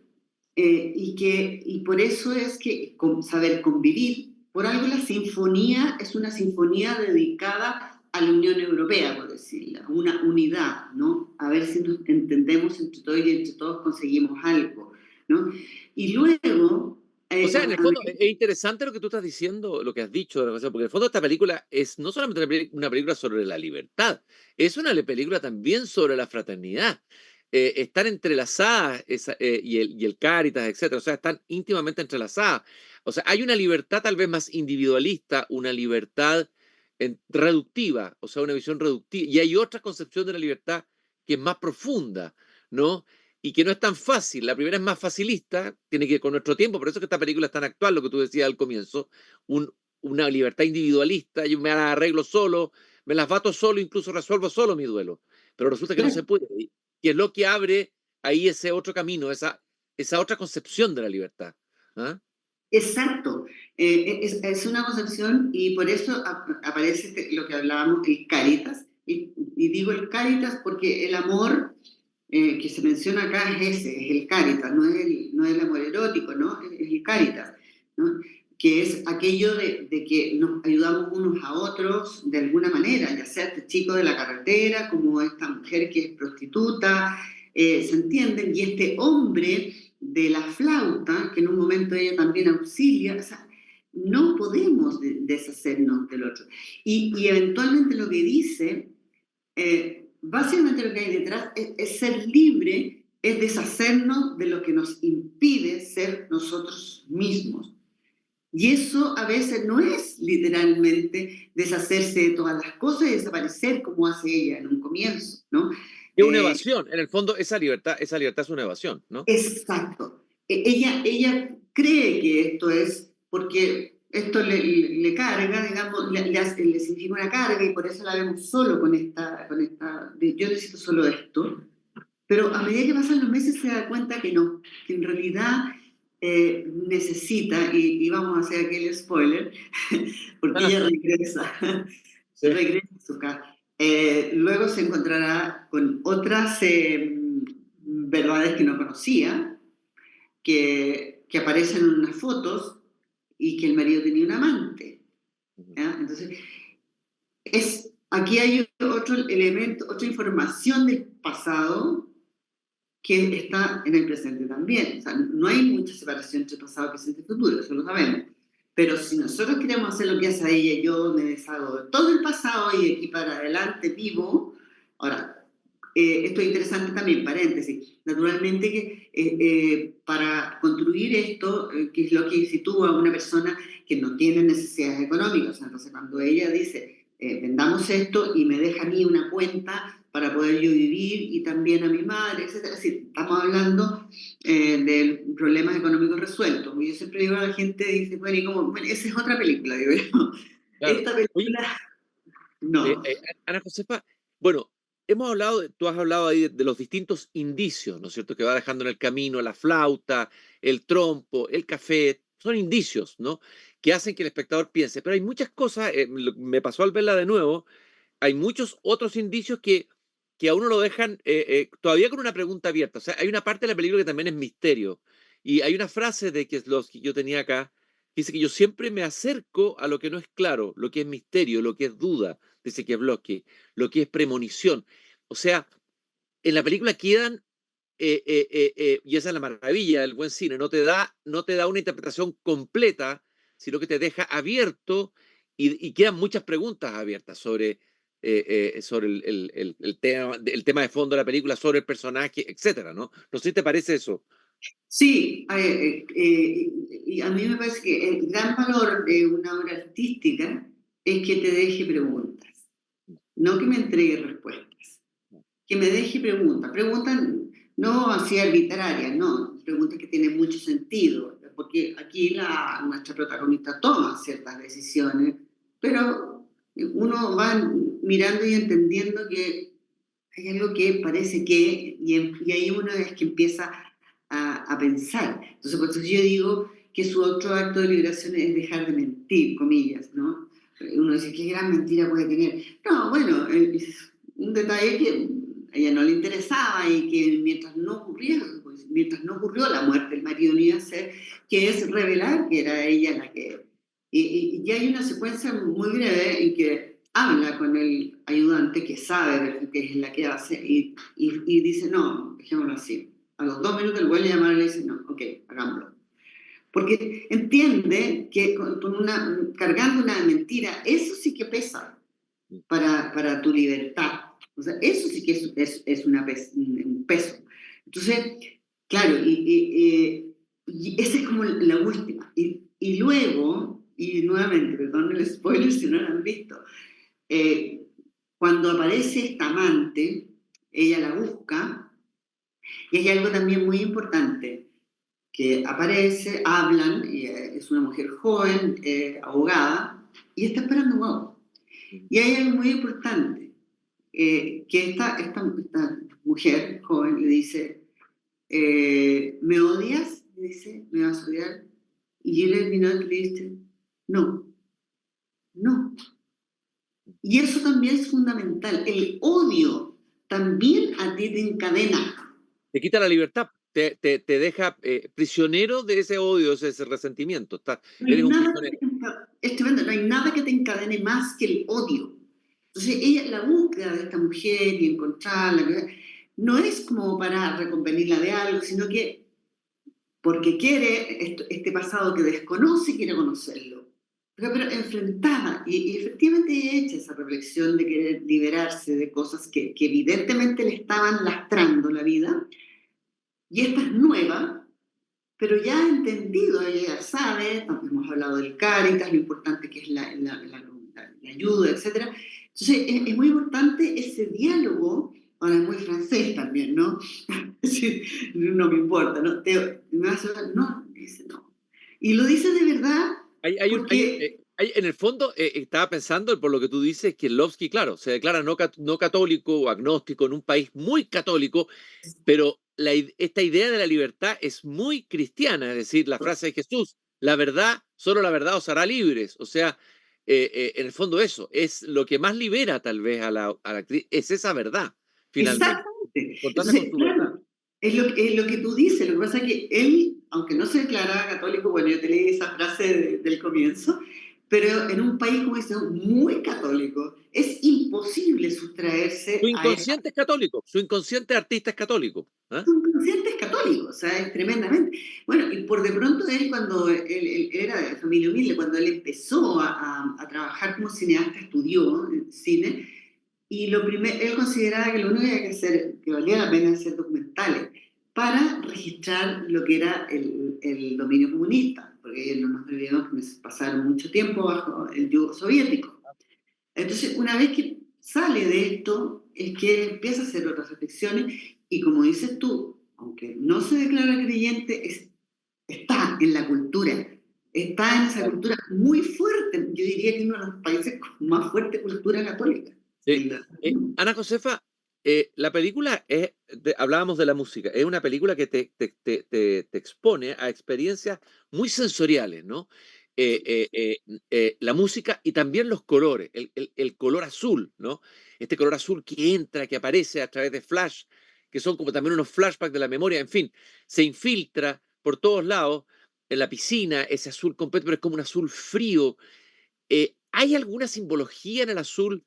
[SPEAKER 2] y por eso es que saber convivir, por algo la sinfonía es una sinfonía dedicada a la Unión Europea, por decirlo, una unidad, ¿no? A ver si nos entendemos entre todos y entre todos conseguimos algo, ¿no? Y luego,
[SPEAKER 1] o sea, en el fondo es interesante lo que tú estás diciendo, lo que has dicho, porque en el fondo esta película es no solamente una película sobre la libertad, es una película también sobre la fraternidad. Están entrelazadas y el Cáritas, etcétera, o sea, están íntimamente entrelazadas. O sea, hay una libertad tal vez más individualista, una libertad reductiva, o sea, una visión reductiva, y hay otra concepción de la libertad que es más profunda, ¿no? Y que no es tan fácil. La primera es más facilista, tiene que ir con nuestro tiempo, por eso es que esta película es tan actual, lo que tú decías al comienzo, una libertad individualista, yo me las arreglo solo, me las bato solo, incluso resuelvo solo mi duelo, pero resulta que no se puede, y es lo que abre ahí ese otro camino, esa otra concepción de la libertad. ¿Ah?
[SPEAKER 2] exacto, es una concepción y por eso aparece lo que hablábamos, el Cáritas, y digo el Cáritas porque el amor que se menciona acá es ese, es el Cáritas, no es el amor erótico, ¿no? Es el Cáritas, ¿no? Que es aquello de que nos ayudamos unos a otros de alguna manera, ya sea este chico de la carretera, como esta mujer que es prostituta, ¿se entienden? Y este hombre de la flauta, que en un momento ella también auxilia, o sea, no podemos deshacernos del otro. Y eventualmente lo que dice, básicamente lo que hay detrás es ser libre, es deshacernos de lo que nos impide ser nosotros mismos. Y eso a veces no es literalmente deshacerse de todas las cosas y desaparecer como hace ella en un comienzo, ¿no?
[SPEAKER 1] Es una evasión, en el fondo esa libertad es una evasión, ¿no?
[SPEAKER 2] Exacto. Ella cree que esto es porque esto le carga, digamos, le significa una carga y por eso la vemos solo yo necesito solo esto. Pero a medida que pasan los meses se da cuenta que no, que en realidad necesita, y vamos a hacer aquel spoiler, porque ella
[SPEAKER 1] Sí.
[SPEAKER 2] regresa a su casa. Luego se encontrará con otras verdades que no conocía, que aparecen en unas fotos y que el marido tenía un amante. ¿Ya? Entonces, aquí hay otro elemento, otra información del pasado que está en el presente también. O sea, no hay mucha separación entre pasado, presente y futuro, eso lo sabemos. Pero si nosotros queremos hacer lo que hace ella, yo me deshago de todo el pasado y de aquí para adelante vivo. Ahora, esto es interesante también, paréntesis. Naturalmente que para construir esto, que es lo que sitúa a una persona que no tiene necesidades económicas, entonces cuando ella dice, vendamos esto y me deja a mí una cuenta para poder yo vivir y también a mi madre, etcétera. Es decir, estamos hablando de problemas económicos resueltos. Yo siempre digo a la gente, dice, bueno, ¿y cómo? Bueno, esa es otra película, digo yo.
[SPEAKER 1] Claro.
[SPEAKER 2] Esta
[SPEAKER 1] Oye,
[SPEAKER 2] película, no.
[SPEAKER 1] Ana Josefa, bueno, tú has hablado ahí de los distintos indicios, ¿no es cierto?, que va dejando en el camino la flauta, el trompo, el café, son indicios, ¿no?, que hacen que el espectador piense, pero hay muchas cosas, me pasó al verla de nuevo, hay muchos otros indicios que a uno lo dejan todavía con una pregunta abierta. O sea, hay una parte de la película que también es misterio. Y hay una frase de Kieslowski que yo tenía acá, que dice que yo siempre me acerco a lo que no es claro, lo que es misterio, lo que es duda, dice Kieslowski, lo que es premonición. O sea, en la película quedan, y esa es la maravilla del buen cine, no te da una interpretación completa, sino que te deja abierto y quedan muchas preguntas abiertas sobre el tema de fondo de la película, sobre el personaje, etcétera, ¿no? No sé si te parece eso.
[SPEAKER 2] Sí, y a mí me parece que el gran valor de una obra artística es que te deje preguntas, no que me entregue respuestas, que me deje preguntas. Preguntas no así arbitrarias, no, preguntas que tienen mucho sentido, porque aquí nuestra protagonista toma ciertas decisiones, pero uno va mirando y entendiendo que hay algo que parece que, y ahí uno es que empieza a pensar. Entonces, por eso yo digo que su otro acto de liberación es dejar de mentir, comillas, ¿no? Uno dice, ¿qué gran mentira puede tener? No, bueno, es un detalle que a ella no le interesaba y que mientras no ocurrió la muerte del marido no iba a ser, que es revelar que era ella la que... Y hay una secuencia muy breve en que habla con el ayudante que sabe que es la que hace y dice, no, dejémoslo así. A los 2 minutos el vuelve a llamar y le dice, no, ok, hagámoslo. Porque entiende que cargando una mentira, eso sí que pesa para tu libertad. O sea, eso sí que es un peso. Entonces, claro, y esa es como la última. Y luego, y nuevamente, perdón el spoiler si no lo han visto, eh, cuando aparece esta amante, ella la busca, y hay algo también muy importante, que aparece, hablan, y, es una mujer joven, abogada, y está esperando un guagua. Y hay algo muy importante, que esta mujer joven le dice, ¿me odias? Le dice, ¿me vas a odiar? Y él al final le dice, no, no. Y eso también es fundamental. El odio también a ti te encadena.
[SPEAKER 1] Te quita la libertad, te deja prisionero de ese odio, ese resentimiento.
[SPEAKER 2] No hay
[SPEAKER 1] Eres un
[SPEAKER 2] nada
[SPEAKER 1] prisionero.
[SPEAKER 2] es tremendo, no hay nada que te encadene más que el odio. Entonces, la búsqueda de esta mujer y encontrarla, no es como para reconvenirla de algo, sino que porque quiere este pasado que desconoce, quiere conocerlo. Pero enfrentada, y efectivamente ella hecha esa reflexión de querer liberarse de cosas que evidentemente le estaban lastrando la vida, y esta es nueva, pero ya ha entendido, ella ya sabe, hemos hablado del Cáritas, lo importante que es la ayuda, etcétera. Entonces, es muy importante ese diálogo, ahora es muy francés también, ¿no? Sí, no me importa, ¿no? Me vas a hablar, no, dice no. Y lo dice de verdad porque
[SPEAKER 1] En el fondo, estaba pensando, por lo que tú dices, que Lovsky, claro, se declara no católico o agnóstico en un país muy católico, pero esta idea de la libertad es muy cristiana, es decir, la frase de Jesús, la verdad, solo la verdad os hará libres. O sea, en el fondo eso, es lo que más libera tal vez a la actriz, es esa verdad, finalmente.
[SPEAKER 2] exactamente.
[SPEAKER 1] Encontrarse con
[SPEAKER 2] Entonces,
[SPEAKER 1] su verdad.
[SPEAKER 2] claro, es lo que tú dices. Lo que pasa es que él, aunque no se declaraba católico, bueno, yo te leí esa frase del comienzo, pero en un país como este, muy católico, es imposible
[SPEAKER 1] Su
[SPEAKER 2] sustraerse a esa.
[SPEAKER 1] inconsciente es católico, su inconsciente artista es católico. ¿Ah?
[SPEAKER 2] Son conscientes católicos, ¿sabes? Tremendamente. Bueno, y por de pronto él, cuando él era de familia humilde, cuando él empezó a trabajar como cineasta, estudió cine, y él consideraba que lo único que había que hacer, que valía la pena hacer documentales, para registrar lo que era el dominio comunista, porque no nos olvidemos que pasaron mucho tiempo bajo el yugo soviético. Entonces, una vez que sale de esto es que él empieza a hacer otras reflexiones y como dices tú, aunque no se declara creyente, está en la cultura, está en esa cultura muy fuerte. Yo diría que es uno de los países con más fuerte cultura católica.
[SPEAKER 1] Sí. Ana Josefa, la película es, hablábamos de la música, es una película que te expone a experiencias muy sensoriales, ¿no? La música y también los colores, el color azul, ¿no? Este color azul que entra, que aparece a través de flash, que son como también unos flashbacks de la memoria, en fin, se infiltra por todos lados, en la piscina, ese azul completo, pero es como un azul frío. ¿Hay alguna simbología en el azul?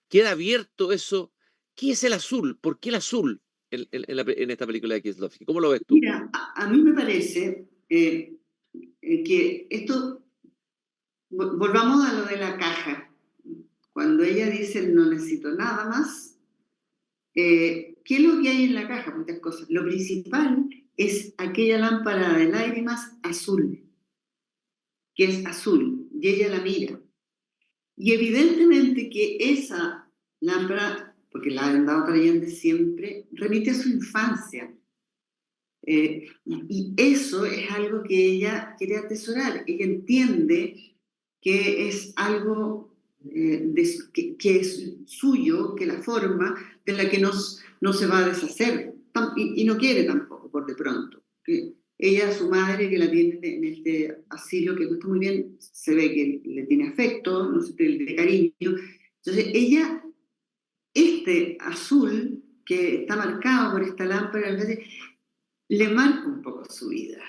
[SPEAKER 1] ¿Queda abierto eso? ¿Qué es el azul? ¿Por qué el azul en esta película de Kieslowski? ¿Cómo lo ves tú?
[SPEAKER 2] Mira, a mí me parece que esto, volvamos a lo de la caja. Cuando ella dice no necesito nada más, ¿qué es lo que hay en la caja? Muchas cosas. Lo principal es aquella lámpara de lágrimas azul, que es azul, y ella la mira. Y evidentemente que esa lámpara, porque la han dado creyente siempre, remite a su infancia. Y eso es algo que ella quiere atesorar. Ella entiende que es algo que es suyo, que la forma de la que no se va a deshacer. Y no quiere tampoco, por de pronto. Que ella, su madre, que la tiene en este asilo, que no está muy bien, se ve que le tiene afecto, no sé, de cariño. Entonces, ella, este azul que está marcado por esta lámpara, le marca un poco su vida.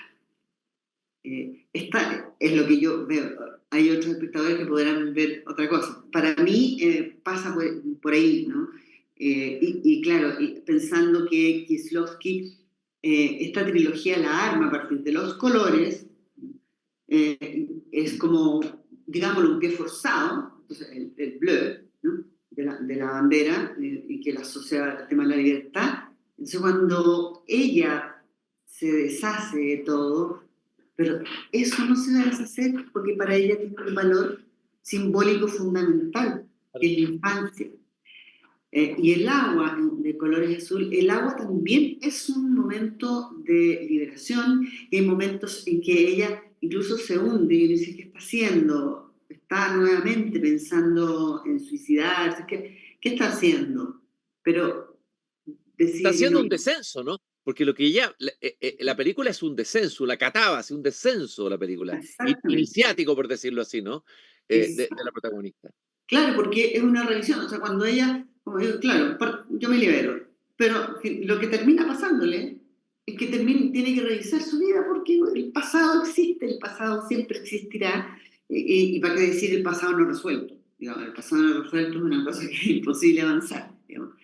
[SPEAKER 2] Es lo que yo veo. Hay otros espectadores que podrán ver otra cosa. Para mí pasa por ahí, ¿no? Y claro, y pensando que Kieslowski, esta trilogía la arma a partir de los colores, es como, digámoslo, un pie forzado, entonces el bleu, ¿no? De la bandera, y que la asocia al tema de la libertad. Entonces cuando ella se deshace de todo, pero eso no se va a deshacer porque para ella tiene un valor simbólico fundamental, que es la infancia. Y el agua de colores azul, el agua también es un momento de liberación, y hay momentos en que ella incluso se hunde y dice, ¿qué está haciendo? Está nuevamente pensando en suicidarse, ¿qué está haciendo? Pero
[SPEAKER 1] Está
[SPEAKER 2] decide que
[SPEAKER 1] haciendo
[SPEAKER 2] no.
[SPEAKER 1] un descenso, ¿no? Porque lo que ella, la película es un descenso, la cataba, es un descenso la película,
[SPEAKER 2] Exactamente.
[SPEAKER 1] iniciático por decirlo así, ¿no? De la protagonista.
[SPEAKER 2] Claro, porque es una revisión, o sea, cuando ella, como digo, claro, yo me libero, pero lo que termina pasándole es que tiene que revisar su vida porque el pasado existe, el pasado siempre existirá, y para qué decir el pasado no resuelto. Digamos, el pasado no resuelto es una cosa que es imposible avanzar. Digamos.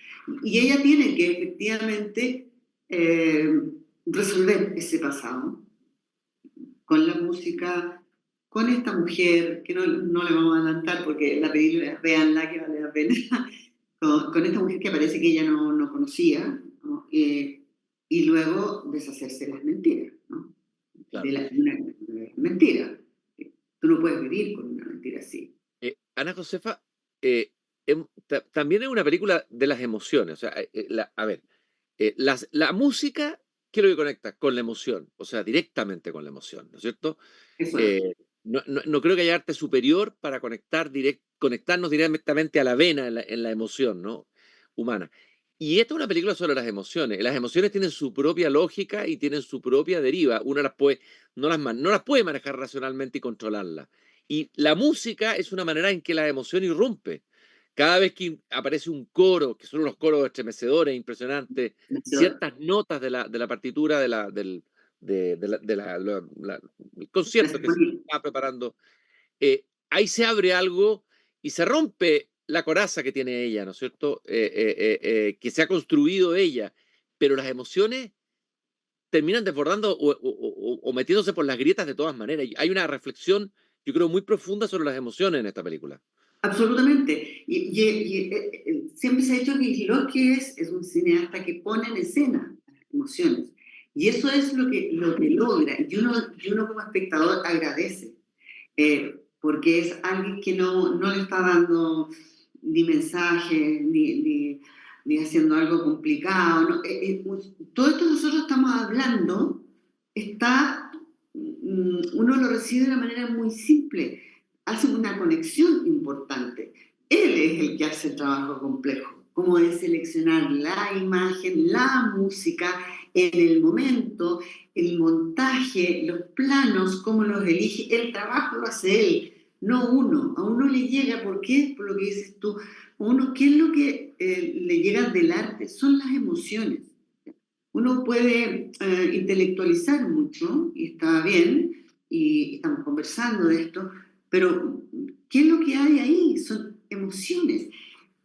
[SPEAKER 2] Y ella tiene que efectivamente eh, resolver ese pasado con la música, con esta mujer, que no le vamos a adelantar porque la película, véanla que vale la pena, con esta mujer que parece que ella no conocía, ¿no? Y luego deshacerse de las mentiras, ¿no?
[SPEAKER 1] Claro.
[SPEAKER 2] Una mentira. Tú no puedes vivir con una mentira así.
[SPEAKER 1] Ana Josefa, también es una película de las emociones. O sea, a ver, la música, ¿qué es lo que conecta? Con la emoción, o sea, directamente con la emoción, ¿no es cierto?
[SPEAKER 2] Eso es.
[SPEAKER 1] Eh, no creo que haya arte superior para conectarnos directamente a la vena en la emoción, ¿no? Humana. Y esta es una película sobre las emociones. Las emociones tienen su propia lógica y tienen su propia deriva. Uno no las puede manejar racionalmente y controlarlas. Y la música es una manera en que la emoción irrumpe. Cada vez que aparece un coro, que son unos coros estremecedores, impresionantes, ciertas notas de la partitura el
[SPEAKER 2] La
[SPEAKER 1] concierto que se
[SPEAKER 2] sinfonía.
[SPEAKER 1] está preparando, ahí se abre algo y se rompe la coraza que tiene ella, ¿no es cierto? Que se ha construido ella, pero las emociones terminan desbordando o metiéndose por las grietas de todas maneras. Hay una reflexión, yo creo, muy profunda sobre las emociones en esta película.
[SPEAKER 2] Absolutamente. Siempre se ha dicho que Kieslowski es un cineasta que pone en escena las emociones. Y eso es lo que logra. Y uno como espectador agradece, porque es alguien que no le está dando ni mensajes, ni haciendo algo complicado. ¿No? Todo esto que nosotros estamos hablando está, uno lo recibe de una manera muy simple, hace una conexión importante. Él es el que hace el trabajo complejo, como de seleccionar la imagen, la música, en el momento, el montaje, los planos, cómo los elige, el trabajo lo hace él, no uno. A uno le llega, ¿por qué? Por lo que dices tú, a uno, ¿qué es lo que le llega del arte? Son las emociones. Uno puede intelectualizar mucho, y está bien, y estamos conversando de esto, pero ¿qué es lo que hay ahí? Son emociones.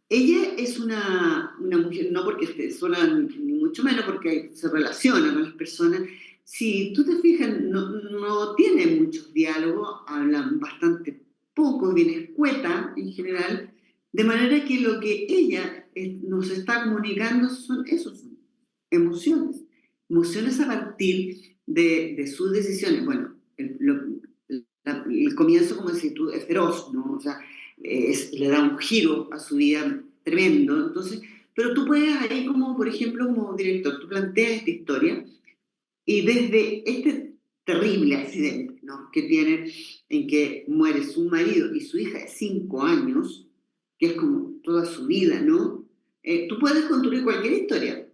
[SPEAKER 2] Ella es una mujer, no porque esté sola, ni mucho menos porque se relaciona con las personas. Si tú te fijas, no tiene muchos diálogos, hablan bastante poco, bien escueta en general, de manera que lo que ella nos está comunicando son esos, son emociones. Emociones a partir de sus decisiones. Bueno, el comienzo, como decís tú, es feroz, ¿no? O sea, le da un giro a su vida tremendo. Entonces, pero tú puedes ahí como, por ejemplo, como director, tú planteas esta historia y desde este terrible accidente, ¿no? Que tiene en que muere su marido y su hija de 5 años, que es como toda su vida, ¿no? Tú puedes construir cualquier historia.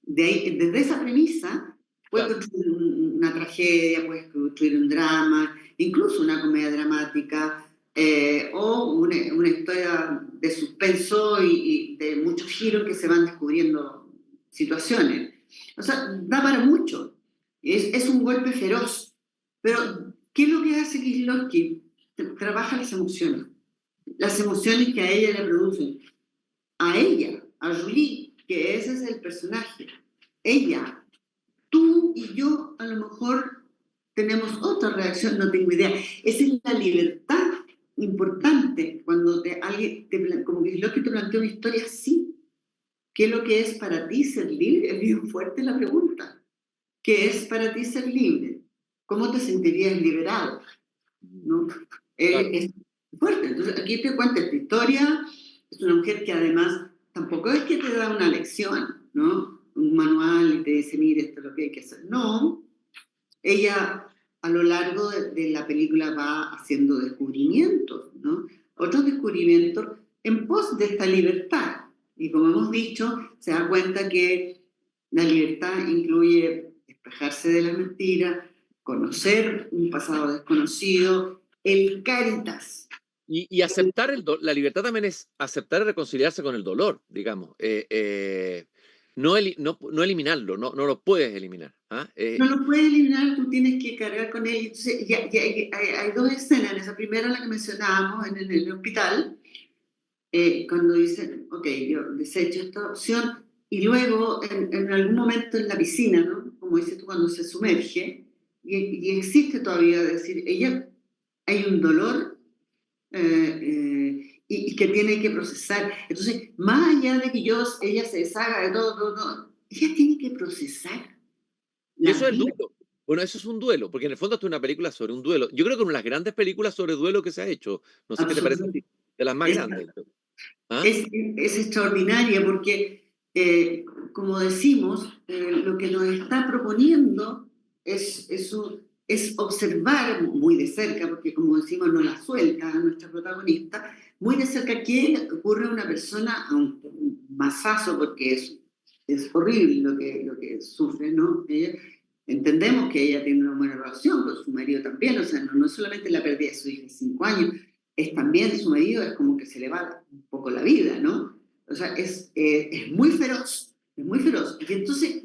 [SPEAKER 2] De ahí, desde esa premisa, puedes
[SPEAKER 1] Claro.
[SPEAKER 2] construir una tragedia, puedes construir un drama, incluso una comedia dramática, o una historia de suspenso y de muchos giros que se van descubriendo situaciones. O sea, da para mucho. Es un golpe feroz. Pero, ¿qué es lo que hace Kieslowski? Trabaja las emociones. Las emociones que a ella le producen. A ella, a Julie, que ese es el personaje. Ella, tú y yo a lo mejor tenemos otra reacción, no tengo idea. Esa es la libertad importante cuando como Kieslowski te plantea una historia así. ¿Qué es lo que es para ti ser libre? Es bien fuerte la pregunta. ¿Qué es para ti ser libre? ¿Cómo te sentirías liberado? ¿No?
[SPEAKER 1] Claro.
[SPEAKER 2] Es fuerte. Entonces, aquí te cuenta esta historia. Es una mujer que además tampoco es que te da una lección, ¿no? Un manual y te dice, mire, esto es lo que hay que hacer. No. Ella a lo largo de la película va haciendo descubrimientos, ¿no? Otros descubrimientos en pos de esta libertad. Y como hemos dicho, se da cuenta que la libertad incluye despejarse de las mentiras, conocer un pasado desconocido, el caritas.
[SPEAKER 1] Y aceptar la libertad también es aceptar y reconciliarse con el dolor, digamos. No eliminarlo, no lo puedes eliminar. ¿Ah?
[SPEAKER 2] No lo puedes eliminar, tú tienes que cargar con él. Entonces, hay dos escenas. En esa primera, la que mencionábamos en el hospital, cuando dicen, ok, yo desecho esta opción, y luego en algún momento en la piscina, ¿no? Como dices tú, cuando se sumerge, y existe todavía decir, ella, hay un dolor y que tiene que procesar. Entonces, más allá de que ella se deshaga de todo, ella tiene que procesar
[SPEAKER 1] Y
[SPEAKER 2] la
[SPEAKER 1] eso es el
[SPEAKER 2] vida.
[SPEAKER 1] duelo. Bueno, eso es un duelo, porque en el fondo esto es una película sobre un duelo. Yo creo que una de las grandes películas sobre duelo que se ha hecho, no sé qué te parece a ti,
[SPEAKER 2] Absolutamente.
[SPEAKER 1] de las más
[SPEAKER 2] Es,
[SPEAKER 1] grandes. ¿Ah?
[SPEAKER 2] es extraordinaria porque, como decimos, lo que nos está proponiendo es observar muy de cerca, porque como decimos, no la suelta a nuestra protagonista, muy de cerca qué le ocurre a una persona, a un masazo, porque es horrible lo que sufre, ¿no? Entendemos que ella tiene una buena relación con su marido también, o sea, no solamente la pérdida de su hija de 5 años, es también su marido, es como que se le va un poco la vida, ¿no? O sea, es muy feroz, es muy feroz. Y entonces,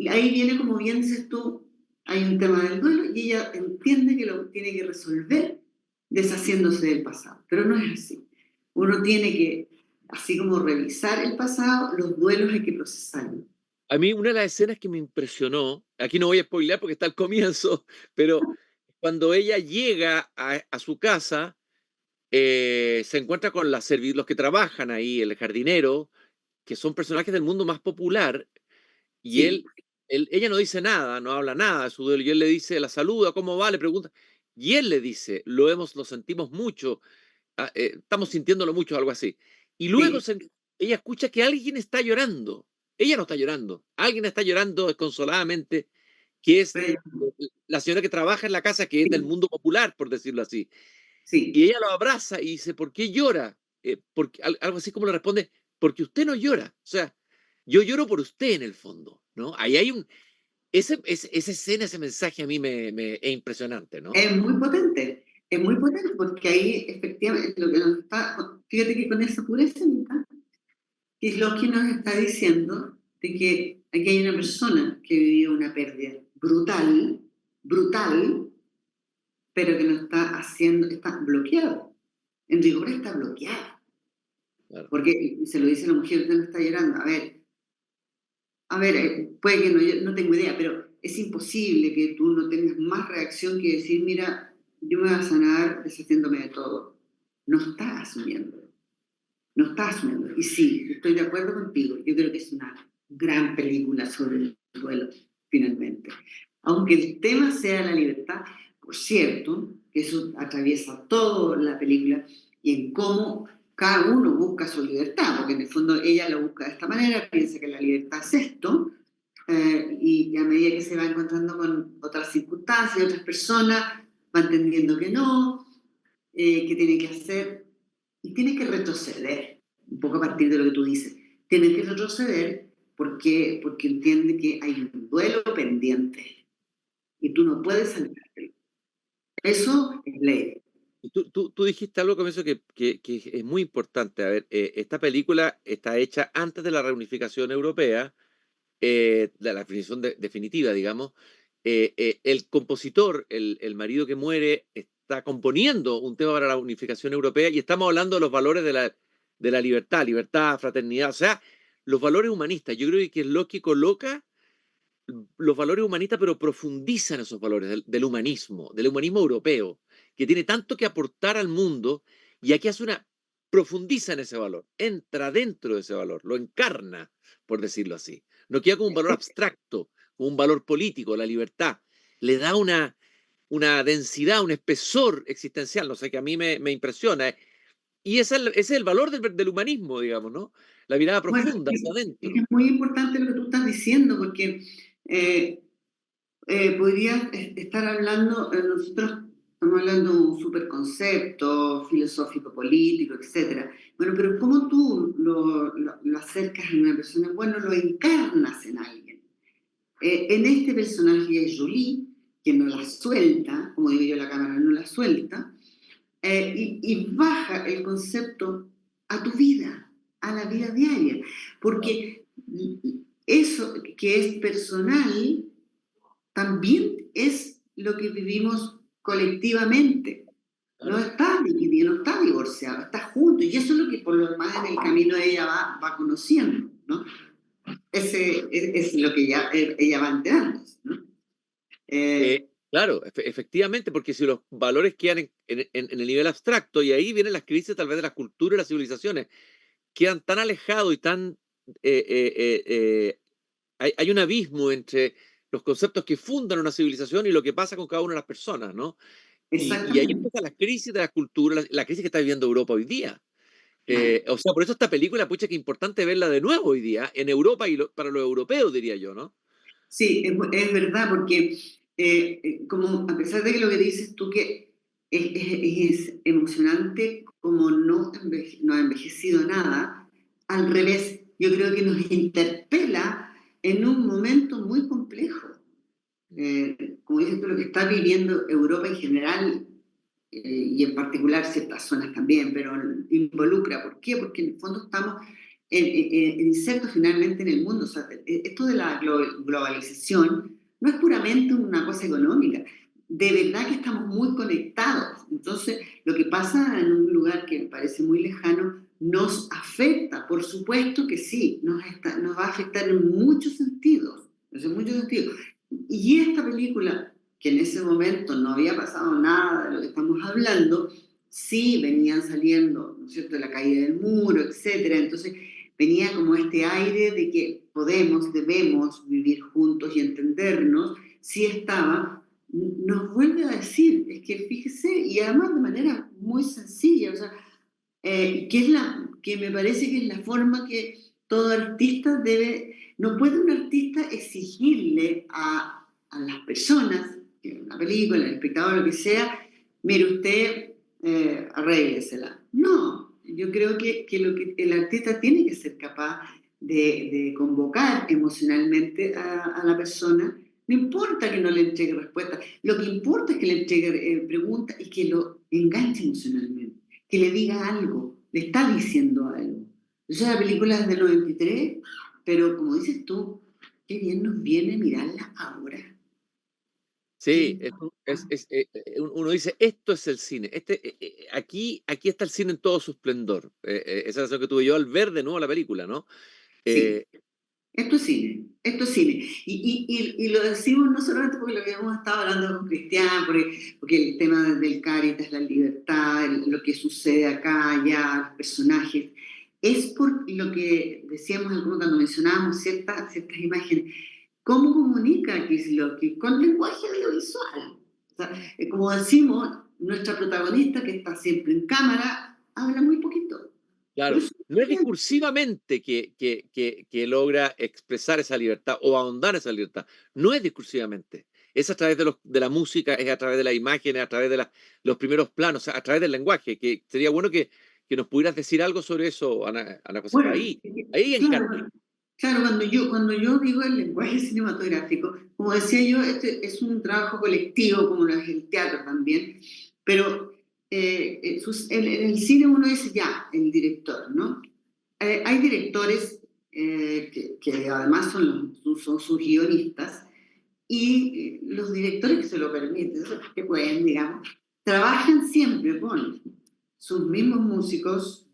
[SPEAKER 2] ahí viene, como bien dices tú, hay un tema del duelo y ella entiende que lo tiene que resolver deshaciéndose del pasado. Pero no es así. Uno tiene que, así como revisar el pasado, los duelos hay que procesarlos.
[SPEAKER 1] A mí una de las escenas que me impresionó, aquí no voy a spoilear porque está al comienzo, pero cuando ella llega a su casa, se encuentra con los que trabajan ahí, el jardinero, que son personajes del mundo más popular, y
[SPEAKER 2] Sí,
[SPEAKER 1] ella no dice nada, no habla nada de su duelo, y él le dice, la saluda, ¿cómo va? Le pregunta, y él le dice, lo sentimos mucho, estamos sintiéndolo mucho, algo así. Y luego
[SPEAKER 2] Sí,
[SPEAKER 1] ella escucha que alguien está llorando. Ella no está llorando, alguien está llorando desconsoladamente, que es
[SPEAKER 2] pero
[SPEAKER 1] la señora que trabaja en la casa, que es del
[SPEAKER 2] sí,
[SPEAKER 1] mundo popular, por decirlo así. Y
[SPEAKER 2] sí,
[SPEAKER 1] ella lo abraza y dice, ¿por qué llora? Porque, algo así como le responde, porque usted no llora. O sea, yo lloro por usted en el fondo, ¿no? Ahí hay esa escena, ese mensaje a mí es impresionante, ¿no?
[SPEAKER 2] es muy potente porque ahí efectivamente lo que nos está, fíjate que con esa pureza, Anita, es lo que nos está diciendo de que aquí hay una persona que vivió una pérdida brutal, brutal, pero que no está haciendo, está bloqueado. En rigor está bloqueado.
[SPEAKER 1] Claro.
[SPEAKER 2] Porque se lo dice la mujer, usted no está llorando. A ver, puede que no, yo no tengo idea, pero es imposible que tú no tengas más reacción que decir, mira, yo me voy a sanar deshaciéndome de todo. No está asumiendo, no está asumiendo. Y sí, estoy de acuerdo contigo, yo creo que es una gran película sobre el duelo, finalmente. Aunque el tema sea la libertad, por cierto, que eso atraviesa toda la película y en cómo cada uno busca su libertad, porque en el fondo ella lo busca de esta manera, piensa que la libertad es esto, y a medida que se va encontrando con otras circunstancias, otras personas, va entendiendo que no, que tiene que hacer, y tiene que retroceder, un poco a partir de lo que tú dices, tiene que retroceder porque entiende que hay un duelo pendiente y tú no puedes saltártelo. Eso es ley.
[SPEAKER 1] Y tú dijiste algo con eso que es muy importante. A ver, esta película está hecha antes de la reunificación europea, de la definición definitiva, digamos. El compositor, el marido que muere, está componiendo un tema para la unificación europea y estamos hablando de los valores de la libertad, libertad, fraternidad, o sea, los valores humanistas. Yo creo que es lo que coloca los valores humanistas, pero profundiza en esos valores del humanismo europeo, que tiene tanto que aportar al mundo, y aquí hace profundiza en ese valor, entra dentro de ese valor, lo encarna, por decirlo así. No queda como un valor abstracto, como un valor político, la libertad. Le da una densidad, un espesor existencial, no sé, que a mí me impresiona. Y ese es el valor del humanismo, digamos, ¿no? La mirada
[SPEAKER 2] Bueno,
[SPEAKER 1] profunda hacia
[SPEAKER 2] es que
[SPEAKER 1] adentro.
[SPEAKER 2] es muy importante lo que tú estás diciendo, porque eh, podrías estar hablando, nosotros estamos hablando de un superconcepto filosófico, político, etcétera. Bueno, pero ¿cómo tú lo acercas a una persona? Bueno, lo encarnas en alguien. En este personaje es Julie, que no la suelta, como digo yo, la cámara no la suelta, y baja el concepto a tu vida, a la vida diaria, porque eso que es personal también es lo que vivimos colectivamente. No
[SPEAKER 1] Claro.
[SPEAKER 2] está dividido, no está divorciado, está junto. Y eso es lo que por lo demás en el camino ella va conociendo, ¿no? Ese es lo que ella va enterando, ¿no? Eh,
[SPEAKER 1] Claro, efectivamente, porque si los valores quedan en el nivel abstracto, y ahí vienen las crisis tal vez de las culturas y las civilizaciones, quedan tan alejados y tan... eh, eh, eh, eh, hay un abismo entre los conceptos que fundan una civilización y lo que pasa con cada una de las personas, ¿no? Y ahí
[SPEAKER 2] exactamente,
[SPEAKER 1] empieza la crisis de las culturas, la crisis que está viviendo Europa hoy día.
[SPEAKER 2] claro.
[SPEAKER 1] O sea, por eso esta película, pucha, que es importante verla de nuevo hoy día, en Europa y para los europeos, diría yo, ¿no?
[SPEAKER 2] Sí, es verdad, porque como a pesar de que lo que dices tú que es emocionante como no ha envejecido nada, al revés, yo creo que nos interpela en un momento muy complejo. Como dices tú, lo que está viviendo Europa en general, y en particular ciertas zonas también, pero involucra. ¿Por qué? Porque en el fondo estamos insertos finalmente en el mundo. O sea, esto de la globalización no es puramente una cosa económica. De verdad que estamos muy conectados. Entonces, lo que pasa en un lugar que me parece muy lejano nos afecta. Por supuesto que sí, nos va a afectar en muchos sentidos. En muchos sentidos. Y esta película, que en ese momento no había pasado nada de lo que estamos hablando, sí venían saliendo, ¿no es cierto?, la caída del muro, etcétera. Entonces venía como este aire de que podemos, debemos vivir juntos y entendernos. Sí estaba, nos vuelve a decir, es que fíjese, y además de manera muy sencilla, o sea, que me parece que es la forma que todo artista debe, no puede un artista exigirle a las personas, que una película, el espectador, lo que sea, mire usted, arréglesela. No, yo creo que lo que el artista tiene que ser capaz de convocar emocionalmente a la persona. No importa que no le entregue respuesta, lo que importa es que le entregue preguntas y que lo enganche emocionalmente, que le diga algo, le está diciendo algo. O sea, la película es del 93, pero como dices tú, qué bien nos viene mirarla ahora.
[SPEAKER 1] Sí,
[SPEAKER 2] Qué-
[SPEAKER 1] uno dice, esto es el cine. Aquí está el cine en todo su esplendor. Esa es la sensación que tuve yo al ver de nuevo la película, ¿no?
[SPEAKER 2] Sí,
[SPEAKER 1] Eh,
[SPEAKER 2] esto es cine, esto es cine. Y lo decimos no solamente porque lo habíamos estado hablando con Cristian, porque el tema del Cáritas, la libertad, lo que sucede acá, allá, los personajes, es por lo que decíamos algunos cuando mencionábamos ciertas imágenes. ¿Cómo comunica Kieslowski? Con lenguaje audiovisual. O sea, como decimos, nuestra protagonista que está siempre en cámara habla muy poquito. Pero
[SPEAKER 1] claro,
[SPEAKER 2] es
[SPEAKER 1] no es
[SPEAKER 2] suficiente.
[SPEAKER 1] discursivamente que logra expresar esa libertad o ahondar esa libertad. No es discursivamente. Es a través de la música, es a través de las imágenes, a través de los primeros planos, a través del lenguaje. Que sería bueno que nos pudieras decir algo sobre eso, Ana Josefa.
[SPEAKER 2] Bueno,
[SPEAKER 1] Ahí encanta.
[SPEAKER 2] claro, claro, cuando yo digo el lenguaje cinematográfico, como decía yo, este es un trabajo colectivo, como lo es el teatro también, pero en el cine uno dice ya, el director, ¿no? Hay directores que además son sus guionistas, y los directores que se lo permiten, que pueden, digamos, trabajan siempre con sus mismos músicos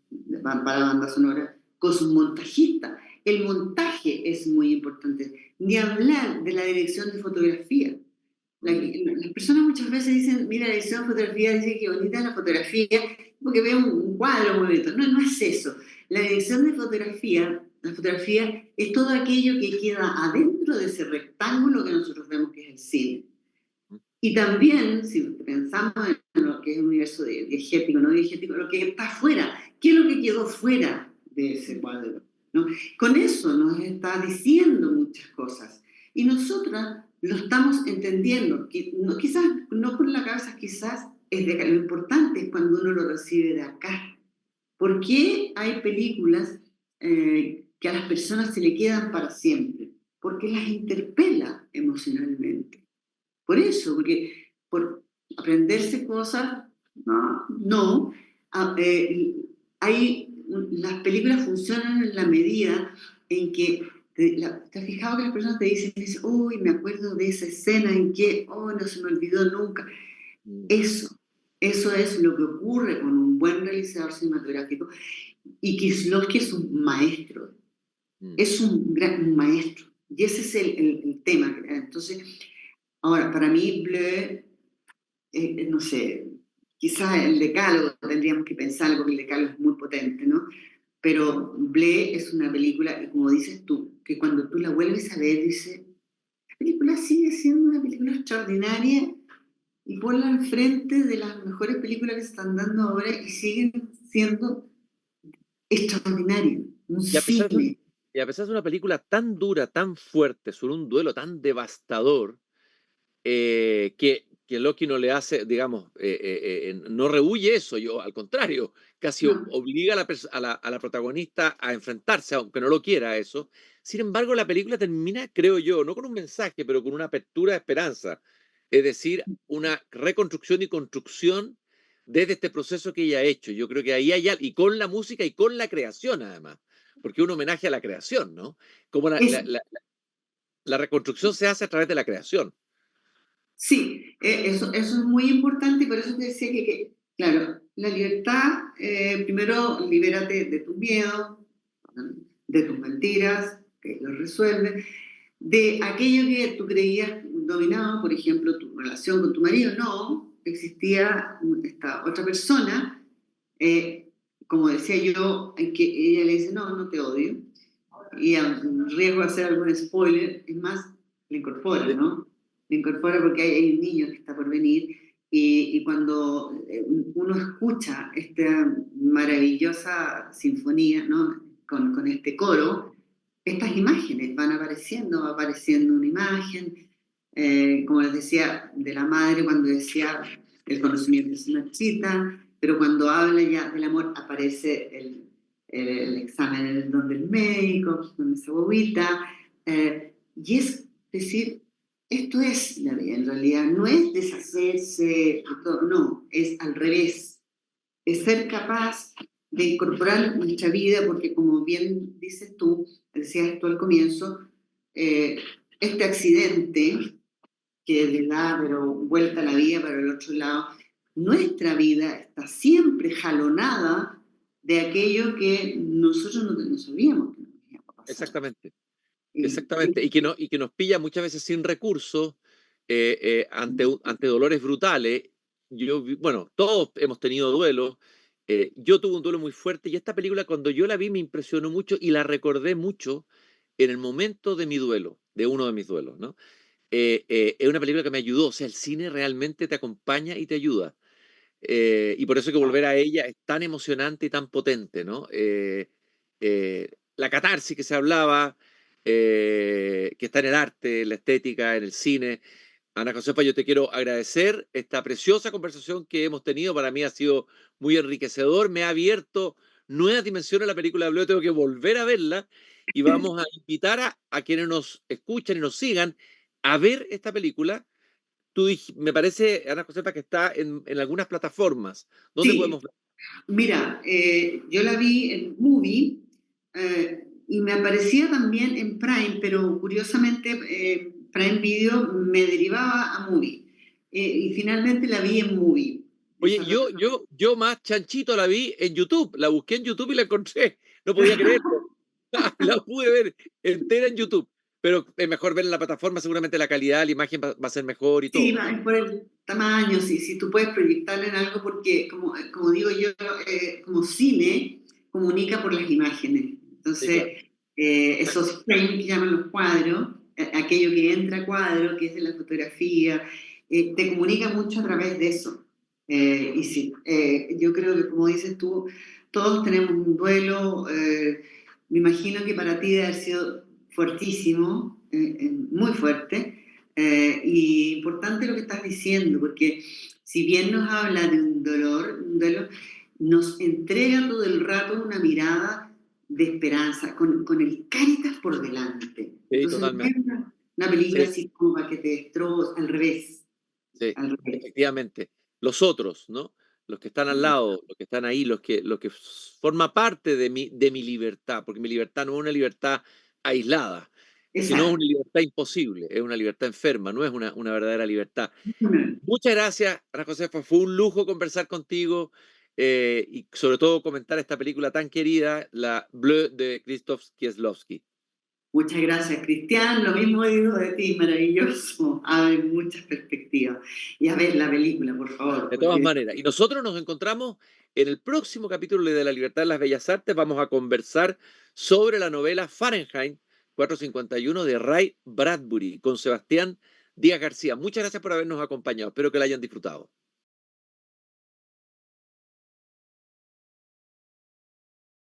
[SPEAKER 2] para la banda sonora, con sus montajistas. El montaje es muy importante. Ni hablar de la dirección de fotografía.
[SPEAKER 1] Mm.
[SPEAKER 2] Las personas muchas veces dicen, mira, la dirección de fotografía, dice que bonita la fotografía, porque veo un cuadro muy bonito. No, no es eso. La dirección de fotografía, la fotografía es todo aquello que queda adentro de ese rectángulo que nosotros vemos que es el cine. Y también, si pensamos en lo que es el universo diegético, no diegético, lo que está afuera, ¿qué es lo que quedó fuera de ese cuadro? ¿No? Con eso nos está diciendo muchas cosas. Y nosotras lo estamos entendiendo, no, quizás no por la cabeza, quizás es de acá. Lo importante es cuando uno lo recibe de acá. ¿Por qué hay películas que a las personas se le quedan para siempre? Porque las interpela emocionalmente. Por eso, porque por aprenderse cosas, no. Ah, las películas funcionan en la medida en que te has fijado que las personas te dicen, uy, me acuerdo de esa escena en que, oh, no se me olvidó nunca.
[SPEAKER 1] Mm.
[SPEAKER 2] Eso, eso es lo que ocurre con un buen realizador cinematográfico. Y Kieslowski es un maestro,
[SPEAKER 1] Mm.
[SPEAKER 2] es un gran maestro. Y ese es el tema. Entonces, ahora, para mí, Bleu no sé, quizás el decálogo tendríamos que pensar, porque el decálogo es muy potente, ¿no? Pero Ble es una película, y como dices tú, que cuando tú la vuelves a ver, dices, la película sigue siendo una película extraordinaria y ponla al frente de las mejores películas que se están dando ahora y siguen siendo extraordinarias. Un
[SPEAKER 1] Y a pesar de, un-
[SPEAKER 2] cine.
[SPEAKER 1] y a pesar de una película tan dura, tan fuerte, sobre un duelo tan devastador, que Loki no le hace, digamos, no rehuye eso, yo al contrario, casi
[SPEAKER 2] No,
[SPEAKER 1] obliga a la protagonista a enfrentarse, aunque no lo quiera a eso. Sin embargo, la película termina, creo yo, no con un mensaje, pero con una apertura de esperanza, es decir, una reconstrucción y construcción desde este proceso que ella ha hecho. Yo creo que ahí hay algo, y con la música y con la creación además, porque es un homenaje a la creación, ¿no? Como
[SPEAKER 2] es,
[SPEAKER 1] la reconstrucción se hace a través de la creación.
[SPEAKER 2] sí, eso es muy importante y por eso te decía claro, la libertad, primero libérate de tus miedos, de tus mentiras, que los resuelve, de aquello que tú creías dominado, por ejemplo, tu relación con tu marido, no, existía esta otra persona, eh, como decía yo, en que ella le dice, no, no te odio, y a riesgo de hacer algún spoiler, es más, le incorpora, ¿no? Le incorpora porque hay un niño que está por venir Y cuando uno escucha esta maravillosa sinfonía, ¿no? Con este coro, estas imágenes van apareciendo, va apareciendo una imagen, como les decía, de la madre cuando decía el conocimiento es una cita, pero cuando habla ya del amor aparece el examen en el don del médico, con esa bobita, y es decir, esto es la vida en realidad, no es deshacerse de todo, no, es al revés, es ser capaz de incorporar en nuestra vida, porque como bien dices tú, decías tú al comienzo, eh, este accidente que le da pero vuelta a la vida para el otro lado, nuestra vida está siempre jalonada de aquello que nosotros no sabíamos que nos iba a pasar.
[SPEAKER 1] Exactamente.
[SPEAKER 2] Eh,
[SPEAKER 1] Exactamente, y que nos pilla muchas veces sin recursos, ante dolores brutales. Bueno, todos hemos tenido duelos. Yo tuve un duelo muy fuerte y esta película cuando yo la vi me impresionó mucho y la recordé mucho en el momento de mi duelo, de uno de mis duelos, ¿no? Es una película que me ayudó, o sea, el cine realmente te acompaña y te ayuda. Y por eso que volver a ella es tan emocionante y tan potente, ¿no? La catarsis que se hablaba, que está en el arte, en la estética, en el cine. Ana Josefa, yo te quiero agradecer esta preciosa conversación que hemos tenido. Para mí ha sido muy enriquecedor, me ha abierto nuevas dimensiones la película de Blue. Tengo que volver a verla y vamos a invitar a quienes nos escuchan y nos sigan a ver esta película. Me parece, Ana Josefa, que está en algunas plataformas. ¿Dónde
[SPEAKER 2] sí,
[SPEAKER 1] podemos ver?
[SPEAKER 2] mira, yo la vi en Movie y me aparecía también en Prime, pero curiosamente Prime Video me derivaba a Movie. Y finalmente la vi en Movie.
[SPEAKER 1] Oye,
[SPEAKER 2] Esa plataforma.
[SPEAKER 1] yo más chanchito la vi en YouTube. La busqué en YouTube y la encontré. No podía creerlo. La pude ver entera en YouTube. Pero es mejor ver en la plataforma, seguramente la calidad, la imagen va a ser mejor y
[SPEAKER 2] Sí,
[SPEAKER 1] todo.
[SPEAKER 2] es por el tamaño, si tú puedes proyectarla en algo, porque como digo yo, como cine, comunica por las imágenes.
[SPEAKER 1] Sí, claro.
[SPEAKER 2] Entonces, esos frames que llaman los cuadros, aquello que entra a cuadro, que es de la fotografía, te comunica mucho a través de eso. Y sí, yo creo que como dices tú, todos tenemos un duelo, me imagino que para ti debe haber sido fuertísimo, muy fuerte. Y importante lo que estás diciendo, porque si bien nos habla de un dolor, nos entrega todo el rato una mirada de esperanza, con el Cáritas por delante.
[SPEAKER 1] Sí,
[SPEAKER 2] Entonces no es
[SPEAKER 1] totalmente.
[SPEAKER 2] una película
[SPEAKER 1] Sí,
[SPEAKER 2] así como para que te destroza, al revés,
[SPEAKER 1] sí,
[SPEAKER 2] al revés.
[SPEAKER 1] efectivamente. Los otros, ¿no? Los que están al lado, los que están ahí, los que forma parte de mi libertad, porque mi libertad no es una libertad aislada, sino es
[SPEAKER 2] Exacto.
[SPEAKER 1] una libertad imposible, es una libertad enferma, no es una verdadera libertad. Muchas gracias, Ana Josefa. Fue un lujo conversar contigo y sobre todo comentar esta película tan querida, La Bleu de Krzysztof Kieslowski.
[SPEAKER 2] Muchas gracias, Cristian. Lo mismo digo de ti, maravilloso. Hay muchas perspectivas. Y a ver la película, por favor,
[SPEAKER 1] De todas
[SPEAKER 2] porque
[SPEAKER 1] maneras. Y nosotros nos encontramos en el próximo capítulo de La Libertad de las Bellas Artes. Vamos a conversar sobre la novela Fahrenheit 451 de Ray Bradbury con Sebastián Díaz García. Muchas gracias por habernos acompañado. Espero que la hayan disfrutado.